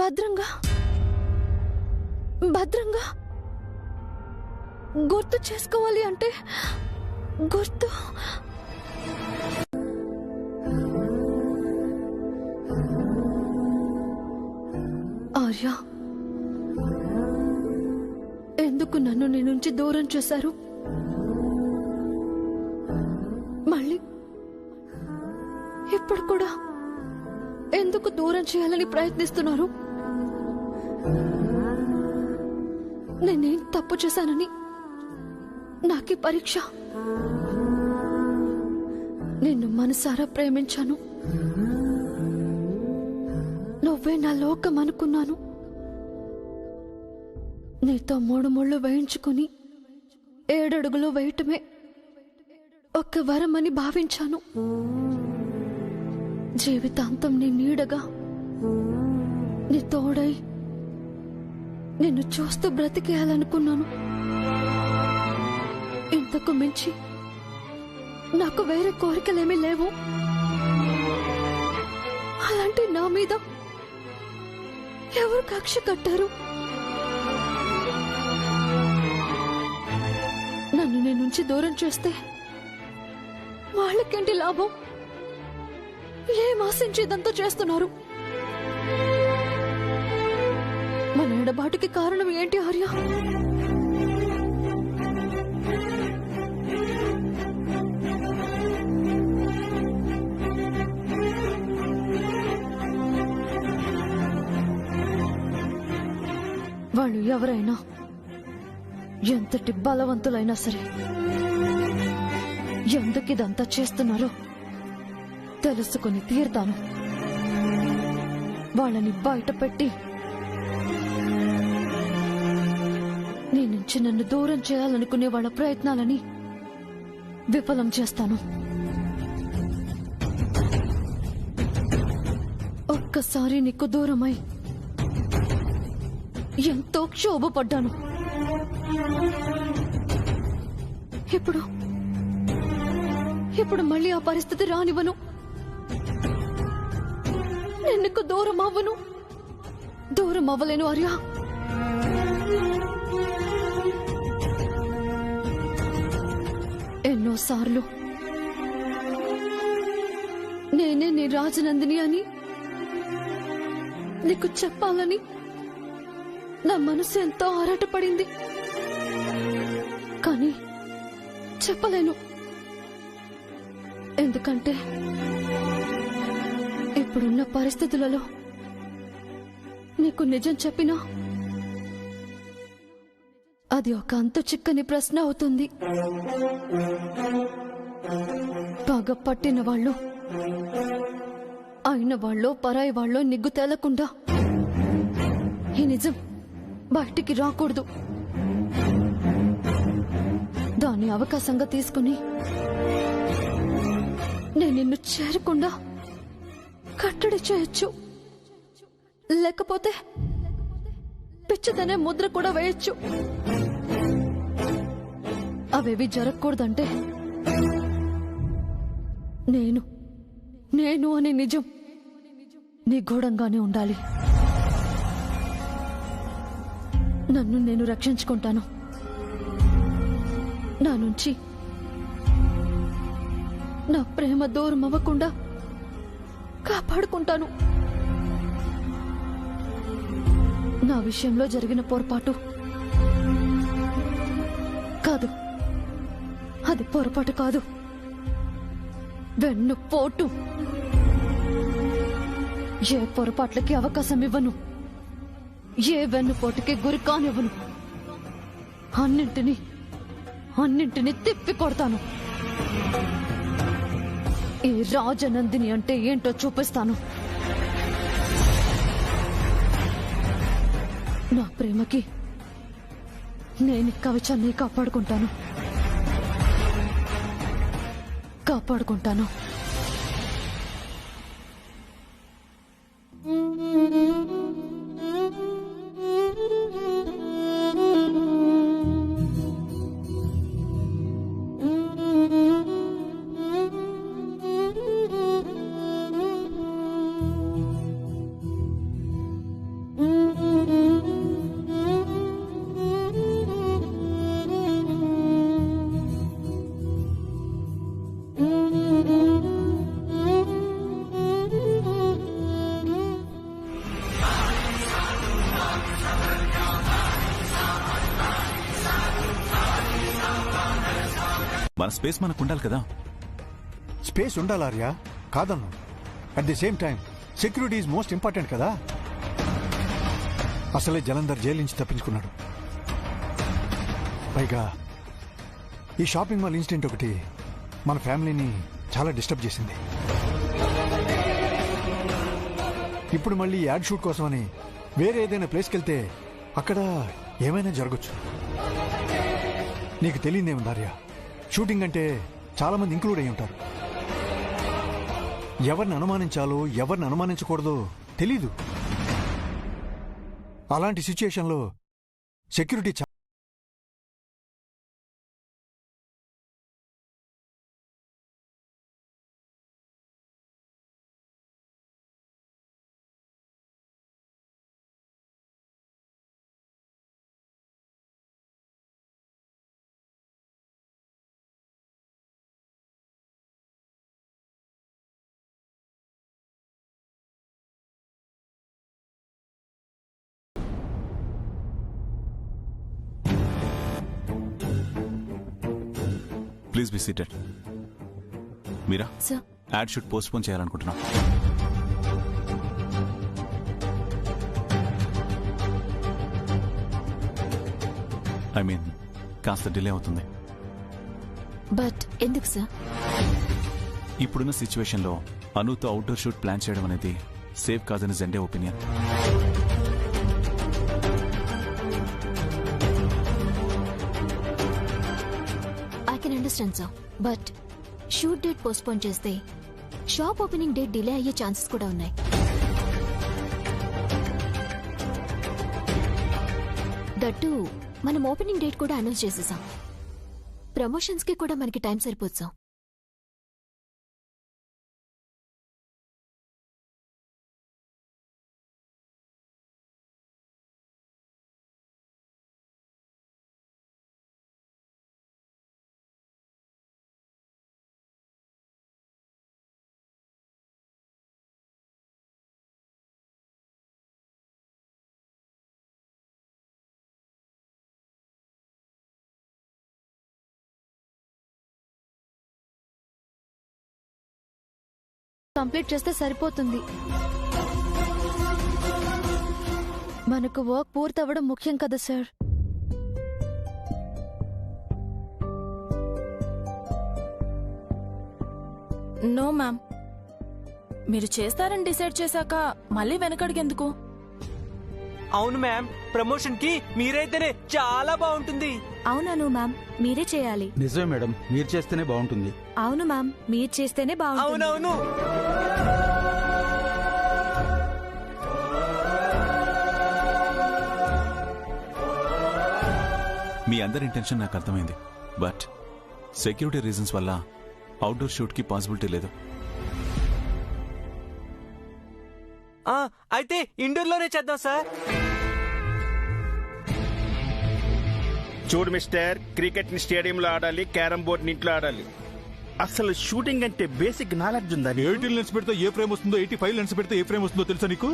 భద్రంగా భద్రంగా గుర్తు చేసుకోవాలి అంటే గుర్తు ఆర్య, ఎందుకు నన్ను నీ నుంచి దూరం చేశారు? మళ్ళీ ఇప్పుడు కూడా ఎందుకు దూరం చేయాలని ప్రయత్నిస్తున్నారు? నేనేం తప్పు చేశానని నాకీ పరీక్ష? నిన్ను మనసారా ప్రేమించాను, నువ్వే నా లోకం అనుకున్నాను. నీతో 3 ముళ్ళు వేయించుకుని 7 అడుగులు వేయటమే ఒక వరమని భావించాను. జీవితాంతం నీ నీడగా, నీ తోడై నిన్ను చూస్తూ బ్రతికేయాలనుకున్నాను. ఇంతకు మించి నాకు వేరే కోరికలేమీ లేవు. అలాంటి నా మీద ఎవరు కక్ష కట్టారు? నన్ను నీ నుంచి దూరం చేస్తే వాళ్ళకేంటి లాభం? ఏం ఆశించి ఇదంతా చేస్తున్నారు? మన ఎడబాటుకి కారణం ఏంటి ఆర్య? వాళ్ళు ఎవరైనా, ఎంతటి బలవంతులైనా సరే, ఎందుకిదంతా చేస్తున్నారో తెలుసుకుని తీరుతాను. వాళ్ళని బయట పెట్టి నీ నుంచి నన్ను దూరం చేయాలనుకునే వాళ్ళ ప్రయత్నాలని విఫలం చేస్తాను. ఒక్కసారి నీకు దూరమై ఎంతో క్షోభపడ్డాను. ఇప్పుడు మళ్ళీ ఆ పరిస్థితి రానివ్వను. నిన్నకు దూరం అవ్వను. దూరం అవ్వలేను ఆర్య. ఎన్నోసార్లు నేనే నీ రాజనందిని అని నీకు చెప్పాలని నా మనసు ఎంతో ఆరాటపడింది. కానీ చెప్పలేను. ఎందుకంటే ఇప్పుడున్న పరిస్థితులలో నీకు నిజం చెప్పినా అది ఒక అంతు చిక్కని ప్రశ్న అవుతుంది. పగ పట్టిన వాళ్ళు, అయిన వాళ్ళు, పరాయి వాళ్ళు నిగ్గు తేలకుండా ఈ నిజం బయటికి రాకూడదు. దాన్ని అవకాశంగా తీసుకుని నేను నిన్ను చేరకుండా కట్టడి చేయొచ్చు. లేకపోతే పిచ్చిదనే ముద్ర కూడా వేయొచ్చు. అవేవి జరగకూడదంటే నేను అనే నిజం నిగూఢంగానే ఉండాలి. నన్ను నేను రక్షించుకుంటాను. నా నుంచి నా ప్రేమ దూరం అవ్వకుండా కాపాడుకుంటాను. నా విషయంలో జరిగిన పొరపాటు కాదు, అది పొరపాటు కాదు, వెన్నుపోటు. ఏ పొరపాట్లకి అవకాశం ఇవ్వను, ఏ వెన్నుపోటుకి గురి కానివ్వను. అన్నింటినీ తిప్పి కొడతాను. ఈ రాజనందిని అంటే ఏంటో చూపిస్తాను. నా ప్రేమకి నేను కవచాన్ని కాపాడుకుంటాను. మన స్పేస్ మనకు ఉండాలి కదా. స్పేస్ ఉండాలి ఆర్య, కాదన్ను. At the same time security is most important కదా. అసలే జలంధర్ జైలు నుంచి తప్పించుకున్నాడు. పైగా ఈ షాపింగ్ మాల్ ఇన్సిడెంట్ ఒకటి మన ఫ్యామిలీని చాలా డిస్టర్బ్ చేసింది. ఇప్పుడు మళ్ళీ యాడ్ షూట్ కోసమని వేరే ఏదైనా ప్లేస్కి వెళ్తే అక్కడ ఏమైనా జరగచ్చు. నీకు తెలియదేముంది ఆర్య, షూటింగ్ అంటే చాలా మంది ఇంక్లూడ్ అయి ఉంటారు. ఎవరిని అనుమానించాలో ఎవరిని అనుమానించకూడదో తెలీదు. అలాంటి సిచ్యుయేషన్లో security please be seated. Meera, sir, ad shoot postpone చేయాలనుకుంటున్నాం. ఐ మీన్ కాస్త డిలే అవుతుంది. బట్ ఎందుకు సార్? ఇప్పుడున్న సిచ్యువేషన్లో అనుతో అవుట్డోర్ షూట్ ప్లాన్ చేయడం అనేది సేఫ్ కాదని Jende opinion. I can understand sir, but shoot date postpone చేస్తే షాప్ ఓపెనింగ్ డేట్ డిలే అయ్యే ఛాన్సెస్ కూడా ఉన్నాయి. దట్టు మనం ఓపెనింగ్ డేట్ కూడా అనౌన్స్ చేసేసాం. ప్రమోషన్స్ కి కూడా మనకి టైం సరిపోదు సార్. కంప్లీట్ చేస్తే సరిపోతుంది. మనకు వర్క్ పూర్తవ్వడం ముఖ్యం కదా సార్. నో మ్యామ్, మీరు చేస్తారని డిసైడ్ చేశాక మళ్ళీ వెనకడిగెందుకు? అవును మ్యామ్, ప్రమోషన్ కి మీరైతేనే చాలా బాగుంటుంది. అవునను మ్యామ్, మీరే చేయాలి. నిజమే మేడం, మీరు చేస్తేనే బాగుంటుంది. అవును మ్యామ్, మీరు చేస్తేనే బాగుంటుంది. అవునవును. మీ అందరి ఇంటెన్షన్ నాకు అర్థమైంది, బట్ సెక్యూరిటీ రీజన్స్ వల్ల అవుట్డోర్ షూట్ కి పాసిబిలిటీ లేదు. అయితే ఇండోర్ లోనే చేద్దాం సార్. చూడు మిస్టర్, క్రికెట్ ని స్టేడియంలో ఆడాలి, క్యారం బోర్డ్ ని ఇంట్లో ఆడాలి. అసలు షూటింగ్ అంటే బేసిక్ నాలెడ్జ్ ఉందా? 18 లెన్స్ పెడితే ఏ ఫ్రేమ్ వస్తుందో, 85 లెన్స్ పెడితే ఏ ఫ్రేమ్ వస్తుందో తెలుసా నీకు?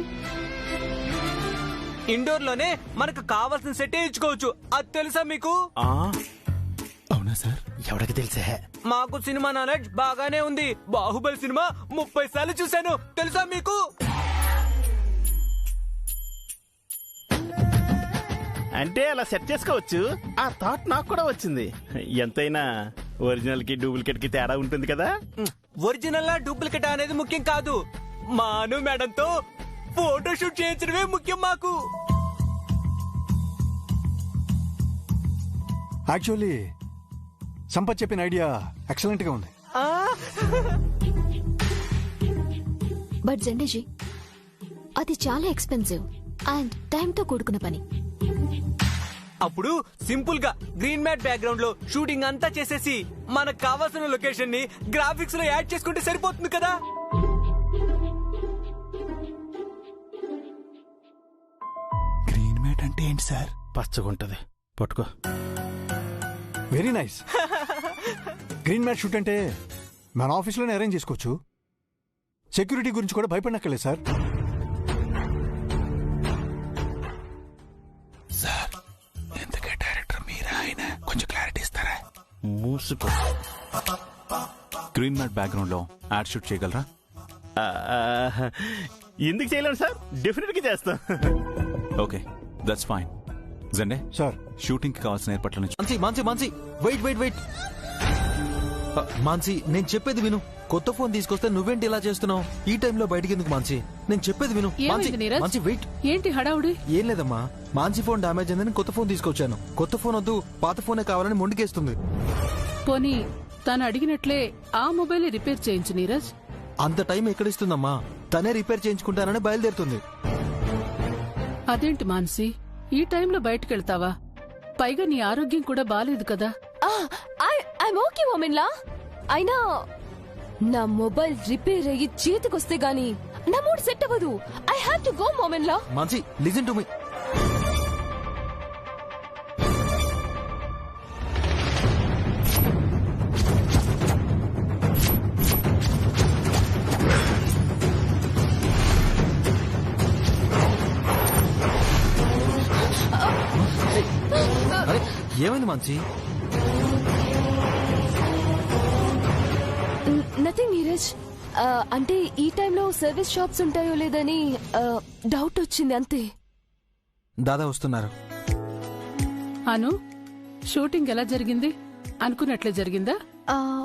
ఇండోర్ లోనే మనకు కావాల్సిన సెట్ ఇచ్చుకోవచ్చు, అది తెలుసా మీకు? అవునా సార్? ఎవరికి తెలుసా? మాకు సినిమా నాలెడ్జ్ బాగానే ఉంది. బాహుబలి సినిమా 30 సార్లు చూశాను, తెలుసా మీకు? అంటే అలా సెట్ చేసుకోవచ్చు. ఆ థాట్ నాకు కూడా వచ్చింది. ఎంతైనా ఒరిజినల్ కి డూప్లికేట్ కి తేడా ఉంటుంది కదా. ఒరిజినల్ డూప్లికేట్ అనేది ముఖ్యం కాదు, మాను మేడంతో ఫోటో షూట్ చేయించడమే ముఖ్యం మాకు. యాక్చువల్లీ సంపత్ చెప్పిన ఐడియా ఎక్సలెంట్ గా ఉంది. బట్ జెండేజీ, అది చాలా ఎక్స్పెన్సివ్ అండ్ టైంతో కూడుకున్న పని. అప్పుడు సింపుల్ గా గ్రీన్ మ్యాట్ బ్యాక్గ్రౌండ్ లో షూటింగ్ అంతా చేసేసి మనకు కావాల్సిన లొకేషన్ ని గ్రాఫిక్స్ లో యాడ్ చేసుకుంటే సరిపోతుంది కదా. గ్రీన్ మ్యాట్ అంటే ఏంటి సార్? పచ్చగుంటది, పట్టుకో. Very nice. Green mat shoot అంటే మన ఆఫీస్లోనే అరేంజ్ చేసుకోవచ్చు. సెక్యూరిటీ గురించి కూడా భయపడనక్కర్లేదు సార్. సార్, ఎందుకే డైరెక్టర్ మీరా? ఆయన కొంచెం క్లారిటీ ఇస్తారా? మూసుకో. గ్రీన్ మ్యాట్ బ్యాక్గ్రౌండ్ లో యాడ్ షూట్ చేయగలరా? ఎందుకు చేయలేను సార్, డెఫినెట్ గా చేస్తాం. Okay, that's fine. Jende sir, shooting కి కావాల్సిన ఏర్పాట్ల నుంచి మాన్సీ వెయిట్ మాన్సీ, నేను చెప్పేది విను. కొత్త ఫోన్ తీసుకొస్తే నువ్వేంటి ఇలా చేస్తున్నావు? ఈ టైంలో బయటికి ఎందుకు మాన్సీ? నేను చెప్పేది విను. ఏమైంది నీరజ్? మాన్సీ వెయిట్. ఏంటి హడావుడి? ఏం లేదమ్మా, మాన్సీ ఫోన్ డ్యామేజ్ అయిందని కొత్త ఫోన్ తీసుకొచ్చాను. కొత్త ఫోన్ వద్దు, పాత ఫోనే కావాలని మొండికేస్తుంది. పోనీ తను అడిగినట్లే ఆ మొబైల్ రిపేర్ చేయించు నీరజ్. అంత టైం ఎక్కడిస్తుందమ్మా? తనే రిపేర్ చేయించుకుంటానని బయలుదేరుతుంది. అదేంటి మాన్సి, ఈ టైంలో బయటకెళ్తావా? పైగా నీ ఆరోగ్యం కూడా బాలేదు కదా. ఐఎమ్ ఓకే మోమిన్లా. అయినా నా మొబైల్ రిపేర్ అయ్యి చేతికొస్తే గానీ నా మూడ్ సెట్ అవ్వదు. ఐ హావ్ టు గో మోమిన్లా. Mansi, listen to me. ఏమైంది మాన్సీ? నథింగ్ నీరజ్. అంటే ఈ టైంలో సర్వీస్ షాప్స్ ఉంటాయో లేదని డౌట్ వచ్చింది అంతే. దాదా వస్తున్నారు. అను, షూటింగ్ ఎలా జరిగింది? అనుకున్నట్లే జరిగిందా?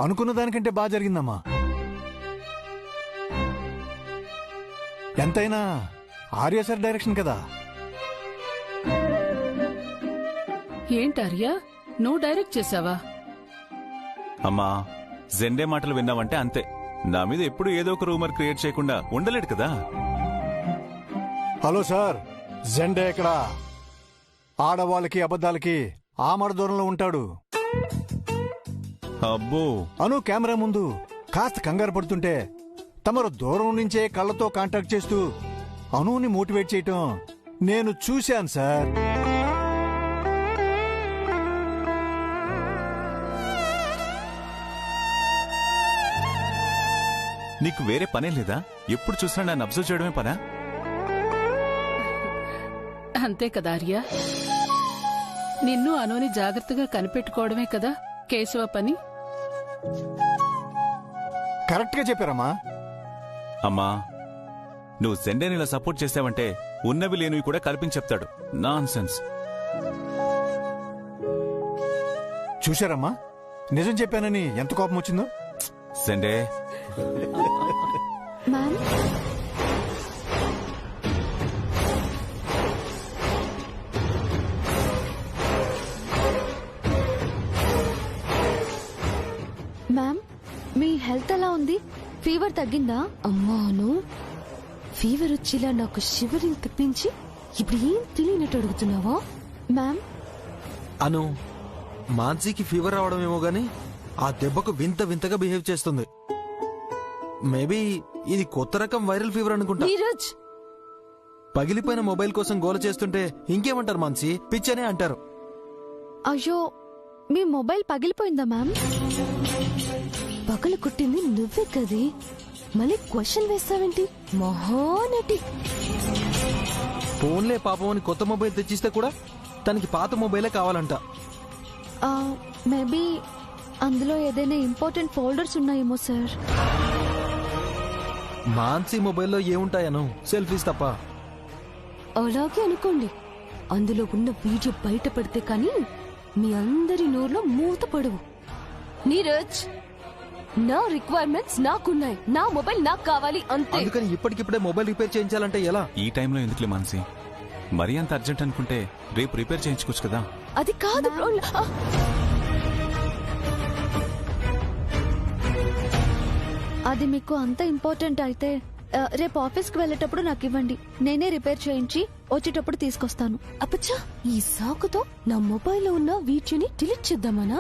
అనుకున్న దానికంటే బాగా జరిగిందమ్మా. ఎంతైనా ఆర్య సార్ డైరెక్షన్ కదా. ఏంటార్యా, నువ్వు డైరెక్ట్ చేసావా? అమ్మా, జెండే మాటలు విన్నావంటే అంతే. నా మీద ఎప్పుడు ఏదో ఒక రూమర్ క్రియేట్ చేయకుండా ఉండలేడు కదా. హలో సార్, జెండే ఎక్కడ? ఆడవాళ్ళకి అబద్ధాలకి ఆమడ దూరంలో ఉంటాడు. అబ్బో, అను కెమెరా ముందు కాస్త కంగారు పడుతుంటే తమరు దూరం నుంచే కళ్ళతో కాంటాక్ట్ చేస్తూ అనుని మోటివేట్ చేయటం నేను చూశాను సార్. నీకు వేరే పనే లేదా? ఎప్పుడు చూసినా నన్ను అబ్జర్వ్ చేయడమే పనా? అంతే కదా ఆర్య, నిన్ను అనుని జాగ్రత్తగా కనిపెట్టుకోవడమే కదా కేశవ పని. కరెక్ట్ గా చెప్పారమ్మా. అమ్మా, నువ్వు జెండేని ఇలా సపోర్ట్ చేసావంటే ఉన్నవి లేనివి కూడా కల్పించి చెప్తాడు. Non sense. చూశారమ్మా, నిజం చెప్పానని ఎంత కోపం వచ్చిందో. జెండే, మ్యామ్, మ్యామ్, మీ హెల్త్ ఎలా ఉంది? ఫీవర్ తగ్గిందా? అమ్మాను, ఫీవర్ వచ్చేలా నాకు షివరింగ్ తెప్పించి ఇప్పుడు ఏం తెలియనట్టు అడుగుతున్నావా? మ్యామ్, అను, మాన్సీకి ఫీవర్ రావడమేమో గాని ఆ దెబ్బకు వింతగా బిహేవ్ చేస్తుంది. మేబీ ఇది కొత్త రకం వైరల్ ఫీవర్ అనుకుంటా. నీరజ్, పగిలిపోయిన మొబైల్ కోసం గోల చేస్తుంటే ఇంకేమంటారు మాన్సీ? పిచ్చనే అంటారు. అయ్యో, మీ మొబైల్ పగిలిపోయిందా మ్యామ్? పగలు కొట్టింది నువ్వే కదే, మళ్ళీ క్వశ్చన్ వేస్తావేంటి? మహానటి. ఫోన్లే పాపం అని కొత్త మొబైల్ తెచ్చిస్తే కూడా తనకి పాత మొబైలే కావాలంట. మేబీ అందులో ఏదైనా ఇంపార్టెంట్ ఫోల్డర్స్ ఉన్నాయేమో సార్. మాన్సీ మొబైల్లో ఏముంటాయను? సెల్ఫీస్ తప్ప. అలాగే అనుకోండి. అందులో ఉన్న వీడియో బయటపడితే కానీ మీ అందరి నోర్లో మూత పడవు. నీరజ్, నా రిక్వైర్మెంట్స్ నాకున్నాయి. నా మొబైల్ నాకు కావాలి అంతే. అందుకని ఇప్పటికిప్పుడే మొబైల్ రిపేర్ చేయించాలంటే ఎలా? ఈ టైంలో ఎందుకులే మాన్సీ, మరీ అంత అర్జెంట్ అనుకుంటే రేపు రిపేర్ చేయించుకోవచ్చు కదా. అది కాదు బ్రో. అది మీకు అంత ఇంపార్టెంట్ అయితే రేపు ఆఫీస్కి వెళ్ళేటప్పుడు నాకు ఇవ్వండి. నేనే రిపేర్ చేయించి వచ్చేటప్పుడు తీసుకొస్తాను. అప్పచ్చా, ఈ సాకుతో నా మొబైల్లో ఉన్న వీడియోని డిలీట్ చేద్దామనా?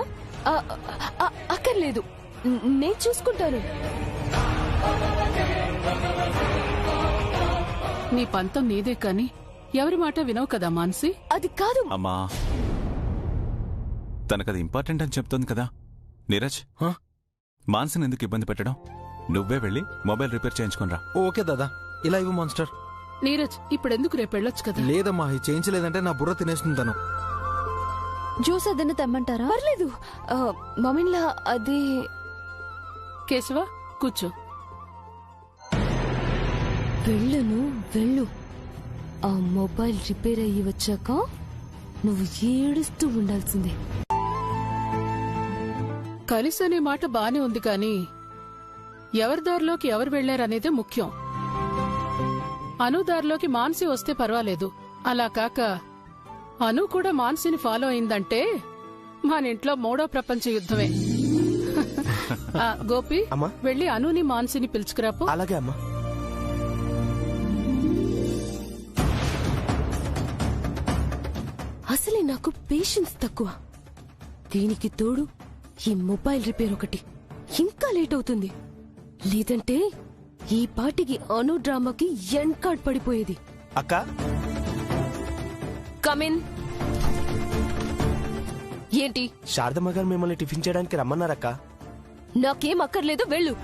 అక్కర్లేదు, నేను చూసుకుంటాను. నీ పంతం నీదే కాని ఎవరి మాట వినవు కదా మాన్సి. అది కాదు అమ్మా, తనకది ఇంపార్టెంట్ అని చెప్తోంది కదా. నీరజ్, మాన్సిని ఎందుకు ఇబ్బంది పెట్టడం? నువ్వే వెళ్ళి మొబైల్ రిపేర్ చేయించుకోనరా. ఓకే దాదా, ఇలా ఇవ్వు మాన్స్టర్. నీరజ్, ఇప్పుడెందుకు రేపు వెళ్ళొచ్చు కదా. లేదమ్మా, ఇది చేయించలేదంటే నా బుర్ర తినేస్తుంది తను. జ్యూస్ ఏదైనా తెమ్మంటారా? పర్లేదు మమ్మీలా. అది కేశవ కూర్చో. వెళ్ళను వెళ్ళు. ఆ మొబైల్ రిపేర్ అయ్యి వచ్చాక నువ్వు ఏడుస్తూ ఉండాల్సిందే. కలిసి అనే మాట బానే ఉంది కానీ ఎవరి దారిలోకి ఎవరు వెళ్లారనేదే ముఖ్యం. అను దారిలోకి మాన్సి వస్తే పర్వాలేదు. అలా కాక అను కూడా మాన్సిని ఫాలో అయిందంటే మన ఇంట్లో మూడో ప్రపంచ యుద్ధమే. గోపి, వెళ్ళి అనుని మాన్సిని పిలుచుకురాపో. అలాగే అమ్మా. అసలే నాకు పేషెన్స్ తక్కువ. దీనికి తోడు ఈ మొబైల్ రిపేర్ ఒకటి. ఇంకా లేట్ అవుతుంది. లేదంటే ఈ పాటికి అను డ్రామాకి ఎండ్ కార్డ్ పడిపోయేది. అక్క, కమిన్. ఏంటి? శారదమ్మ గారు మిమ్మల్ని టిఫిన్ చేయడానికి రమ్మన్నారక్క. నాకేం అక్కర్లేదు, వెళ్ళు.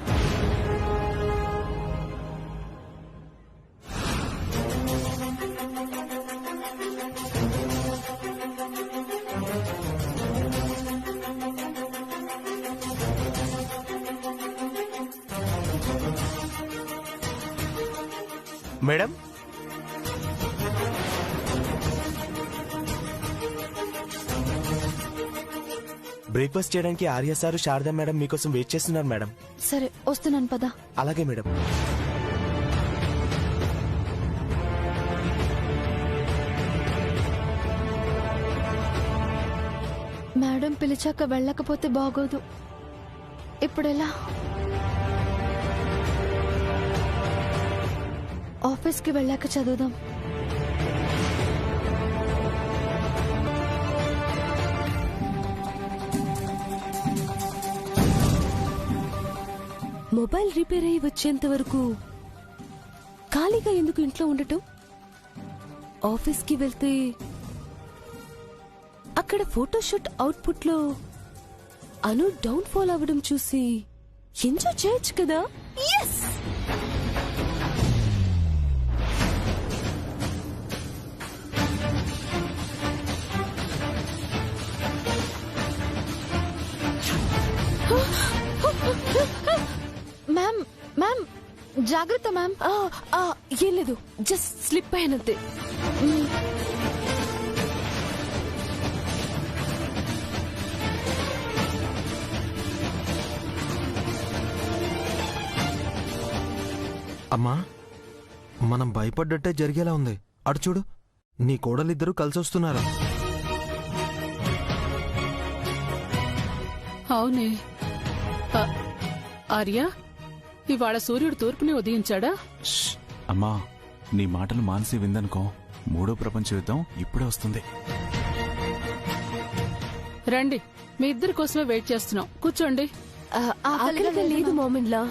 మేడం, బ్రేక్ఫాస్ట్ చేయడానికి ఆర్య సారు శారద మేడం మీకోసం వెయిట్ చేస్తున్నారు మేడం. సరే వస్తున్నాను పదా. అలాగే మేడం. మేడం పిలిచాక వెళ్ళకపోతే బాగోదు. ఇప్పుడెలా? ఆఫీస్కి వెళ్ళాక చదువుదాం. మొబైల్ రిపేర్ అయ్యి వచ్చేంత వరకు ఖాళీగా ఎందుకు ఇంట్లో ఉండటం? ఆఫీస్కి వెళ్తే అక్కడ ఫోటోషూట్ అవుట్పుట్ లో అను డౌన్ ఫాల్ అవ్వడం చూసి ఎంజాయ్ చేయొచ్చు కదా. ఎస్! మ్యామ్ మ్యామ్ జాగ్రత్త మ్యామ్. ఏం లేదు, జస్ట్ స్లిప్ అయినంతే. అమ్మా, మనం భయపడ్డట్టే జరిగేలా ఉంది. అటు చూడు, నీ కోడలిద్దరూ కలిసొస్తున్నారు. అవునే. ఆర్య, ఇవాళ సూర్యుడు తూర్పుని ఉదయించాడా? అమ్మా, నీ మాటలు మానసి విందనుకో, మూడో ప్రపంచ యుద్ధం ఇప్పుడే వస్తుంది. రండి, మీ ఇద్దరి కోసమే వెయిట్ చేస్తున్నాం. కూర్చోండి. ఆకలిగా లేదు మోమిన్లా.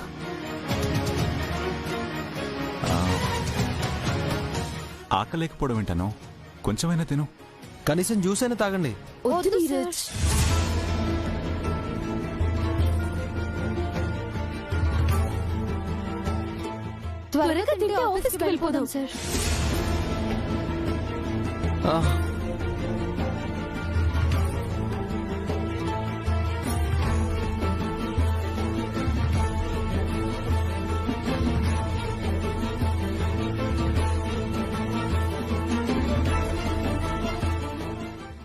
ఆకలేకపోవడం ఏంటనో, కొంచెమైనా తిను. కనీసం జ్యూస్ అయినా తాగండి. వద్దు నీరజ్. త్వరగా తింటే ఆఫీస్కి వెళ్ళిపోదాం సార్.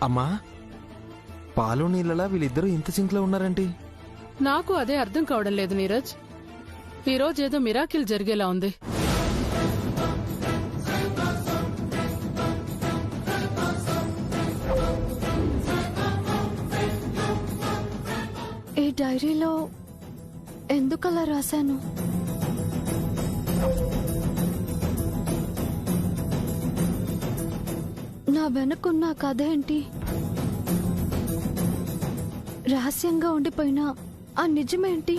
అమ్మా, పాలు నీళ్ళలా వీళ్ళిద్దరూ ఇంత సింక్లో ఉన్నారేంటి? నాకు అదే అర్థం కావడం లేదు నీరజ్. ఈరోజేదో మిరాకిల్ జరిగేలా ఉంది. ఈ డైరీలో ఎందుకలా రాశాను? నా వెనుకున్న కథ ఏంటి? రహస్యంగా ఉండిపోయిన ఆ నిజమేంటి?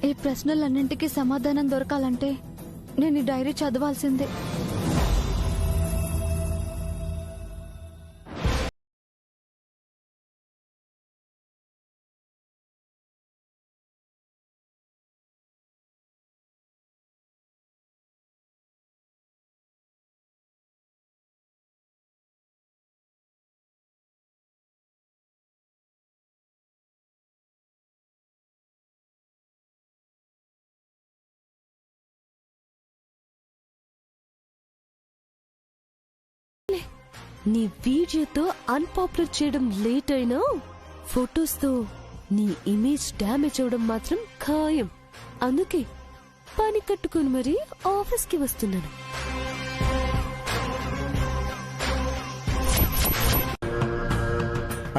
ఈ ప్రశ్నలన్నింటికీ సమాధానం దొరకాలంటే నేను ఈ డైరీ చదవాల్సిందే. నీ వీడియోతో అన్పాపులర్ చేయడం లేట్ అయినా ఫొటోస్తో నీ ఇమేజ్ డ్యామేజ్ అవడం మాత్రం ఖాయం. అందుకే పని కట్టుకుని మరీ ఆఫీస్కి వస్తున్నాను.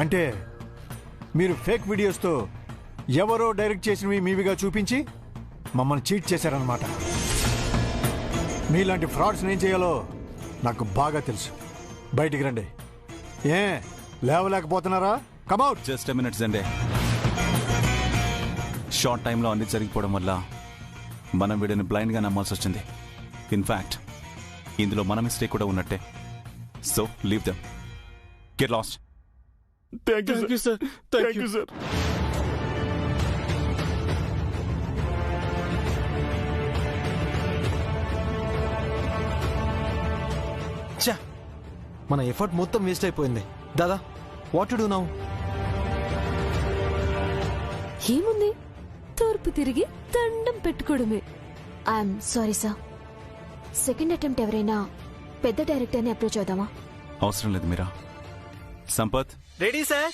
అంటే మీరు ఫేక్ వీడియోస్తో ఎవరో డైరెక్ట్ చేసినవి మీవిగా చూపించి మమ్మల్ని చీట్ చేశారనమాట. మీలాంటి ఫ్రాడ్స్ ఏం చేయాలో నాకు బాగా తెలుసు. బయటికి రండి. ఏ లేవలేకపోతున్నారా? కమౌట్. జస్ట్ మినిట్స్ అండి. షార్ట్ టైంలో అన్ని జరిగిపోవడం వల్ల మనం వీడిని బ్లైండ్గా నమ్మాల్సి వచ్చింది. ఇన్ఫ్యాక్ట్ ఇందులో మన మిస్టేక్ కూడా ఉన్నట్టే. So leave them. Get lost. Thank you sir. Thank you sir. ఛా, మన ఎఫర్ట్ మొత్తం వేస్ట్ అయిపోయింది. దాదా, వాట్ టు డూ నౌ? ఏముంది, తూర్పు తిరిగి దండం పెట్టుకోవడమే. I'm sorry sir. Second attempt ఎవరైనా పెద్ద డైరెక్టర్ని అప్రోచ్ అవుదామా? అవసరం లేదు మీరా. Sampath ready sir.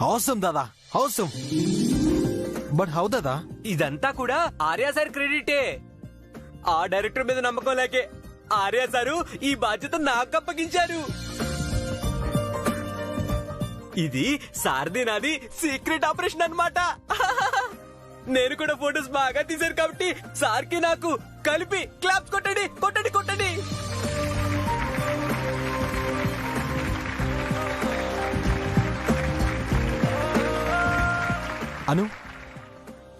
అవసరం దాదా, అవసరం. బట్ హౌ దాదా? ఇదంతా కూడా ఆర్య సార్ క్రెడిటే. ఆ డైరెక్టర్ మీద నమ్మకం లేకే ఆర్య సారు ఈ బాధ్యత నాకు అప్పగించారు. ఇది సార్ది నాది సీక్రెట్ ఆపరేషన్ అన్నమాట. నేను కూడా ఫోటోస్ బాగా తీశాను కాబట్టి సార్కి నాకు కలిపి క్లాప్స్ కొట్టండి కొట్టండి కొట్టండి. Anu,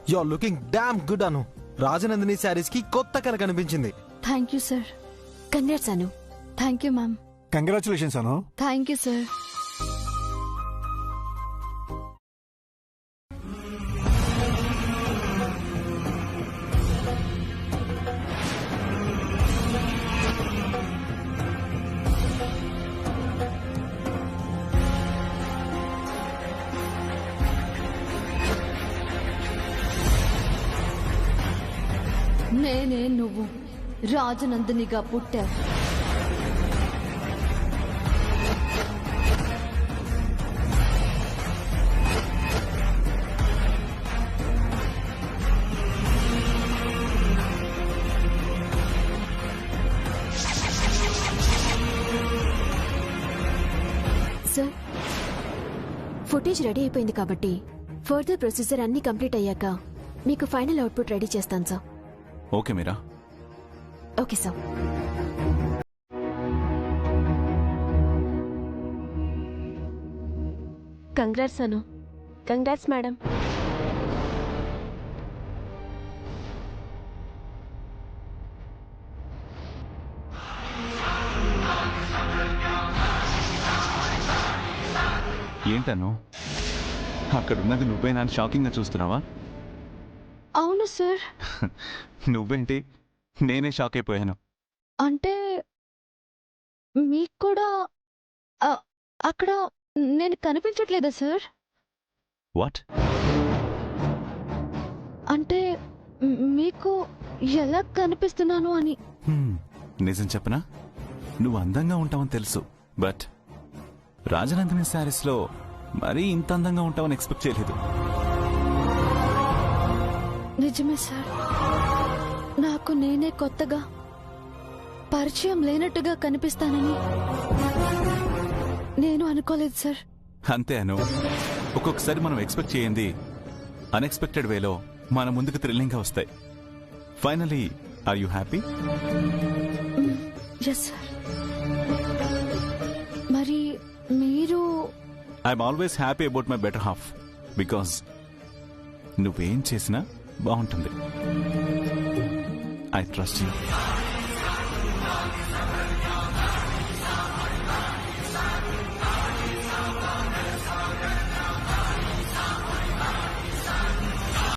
you are looking damn good. Anu, Rajanandini saris కి కొత్త కల కనిపించింది. Thank you sir. Congrats Anu. Thank you ma'am. Congratulations Anu. Thank you sir. నేనే నువ్వు రాజనందినిగా పుట్టావు. సార్, ఫుటేజ్ రెడీ అయిపోయింది కాబట్టి ఫర్దర్ ప్రొసీజర్ అన్ని కంప్లీట్ అయ్యాక మీకు ఫైనల్ అవుట్పుట్ రెడీ చేస్తాను sir. Okay Meera. Okay sir. Congrats Anu. Congrats madam. ఏంటను అక్కడున్నది నువ్వేనా అని షాకింగ్ గా చూస్తున్నావా? అవును సార్. నువ్వేంటి, నేనే షాక్ అయిపోయాను. అంటే మీకు కూడా అక్కడ నేను కనిపించట్లేదా సార్? వాట్? అంటే మీకు ఎలా కనిపిస్తున్నాను అని. నిజం చెప్పనా, నువ్వు అందంగా ఉంటావని తెలుసు, బట్ రాజనందిని శారీస్ లో మరీ ఇంత అందంగా ఉంటావని ఎక్స్పెక్ట్ చేయలేదు. నిజమే సార్. నాకు నేనే కొత్తగా పరిచయం లేనట్టుగా కనిపిస్తానని నేను అనుకోలేదు సార్. అంతే అను, ఒక్కొక్కసారి మనం ఎక్స్పెక్ట్ చేయండి అన్ఎక్స్పెక్టెడ్ వేలో మన ముందుకు థ్రిల్లింగ్గా వస్తాయి. Finally are you happy? Yes sir. మరి మీరు? I'm always happy about my better half because నువ్వేం చేసినా బాగుంటుంది. I trust you.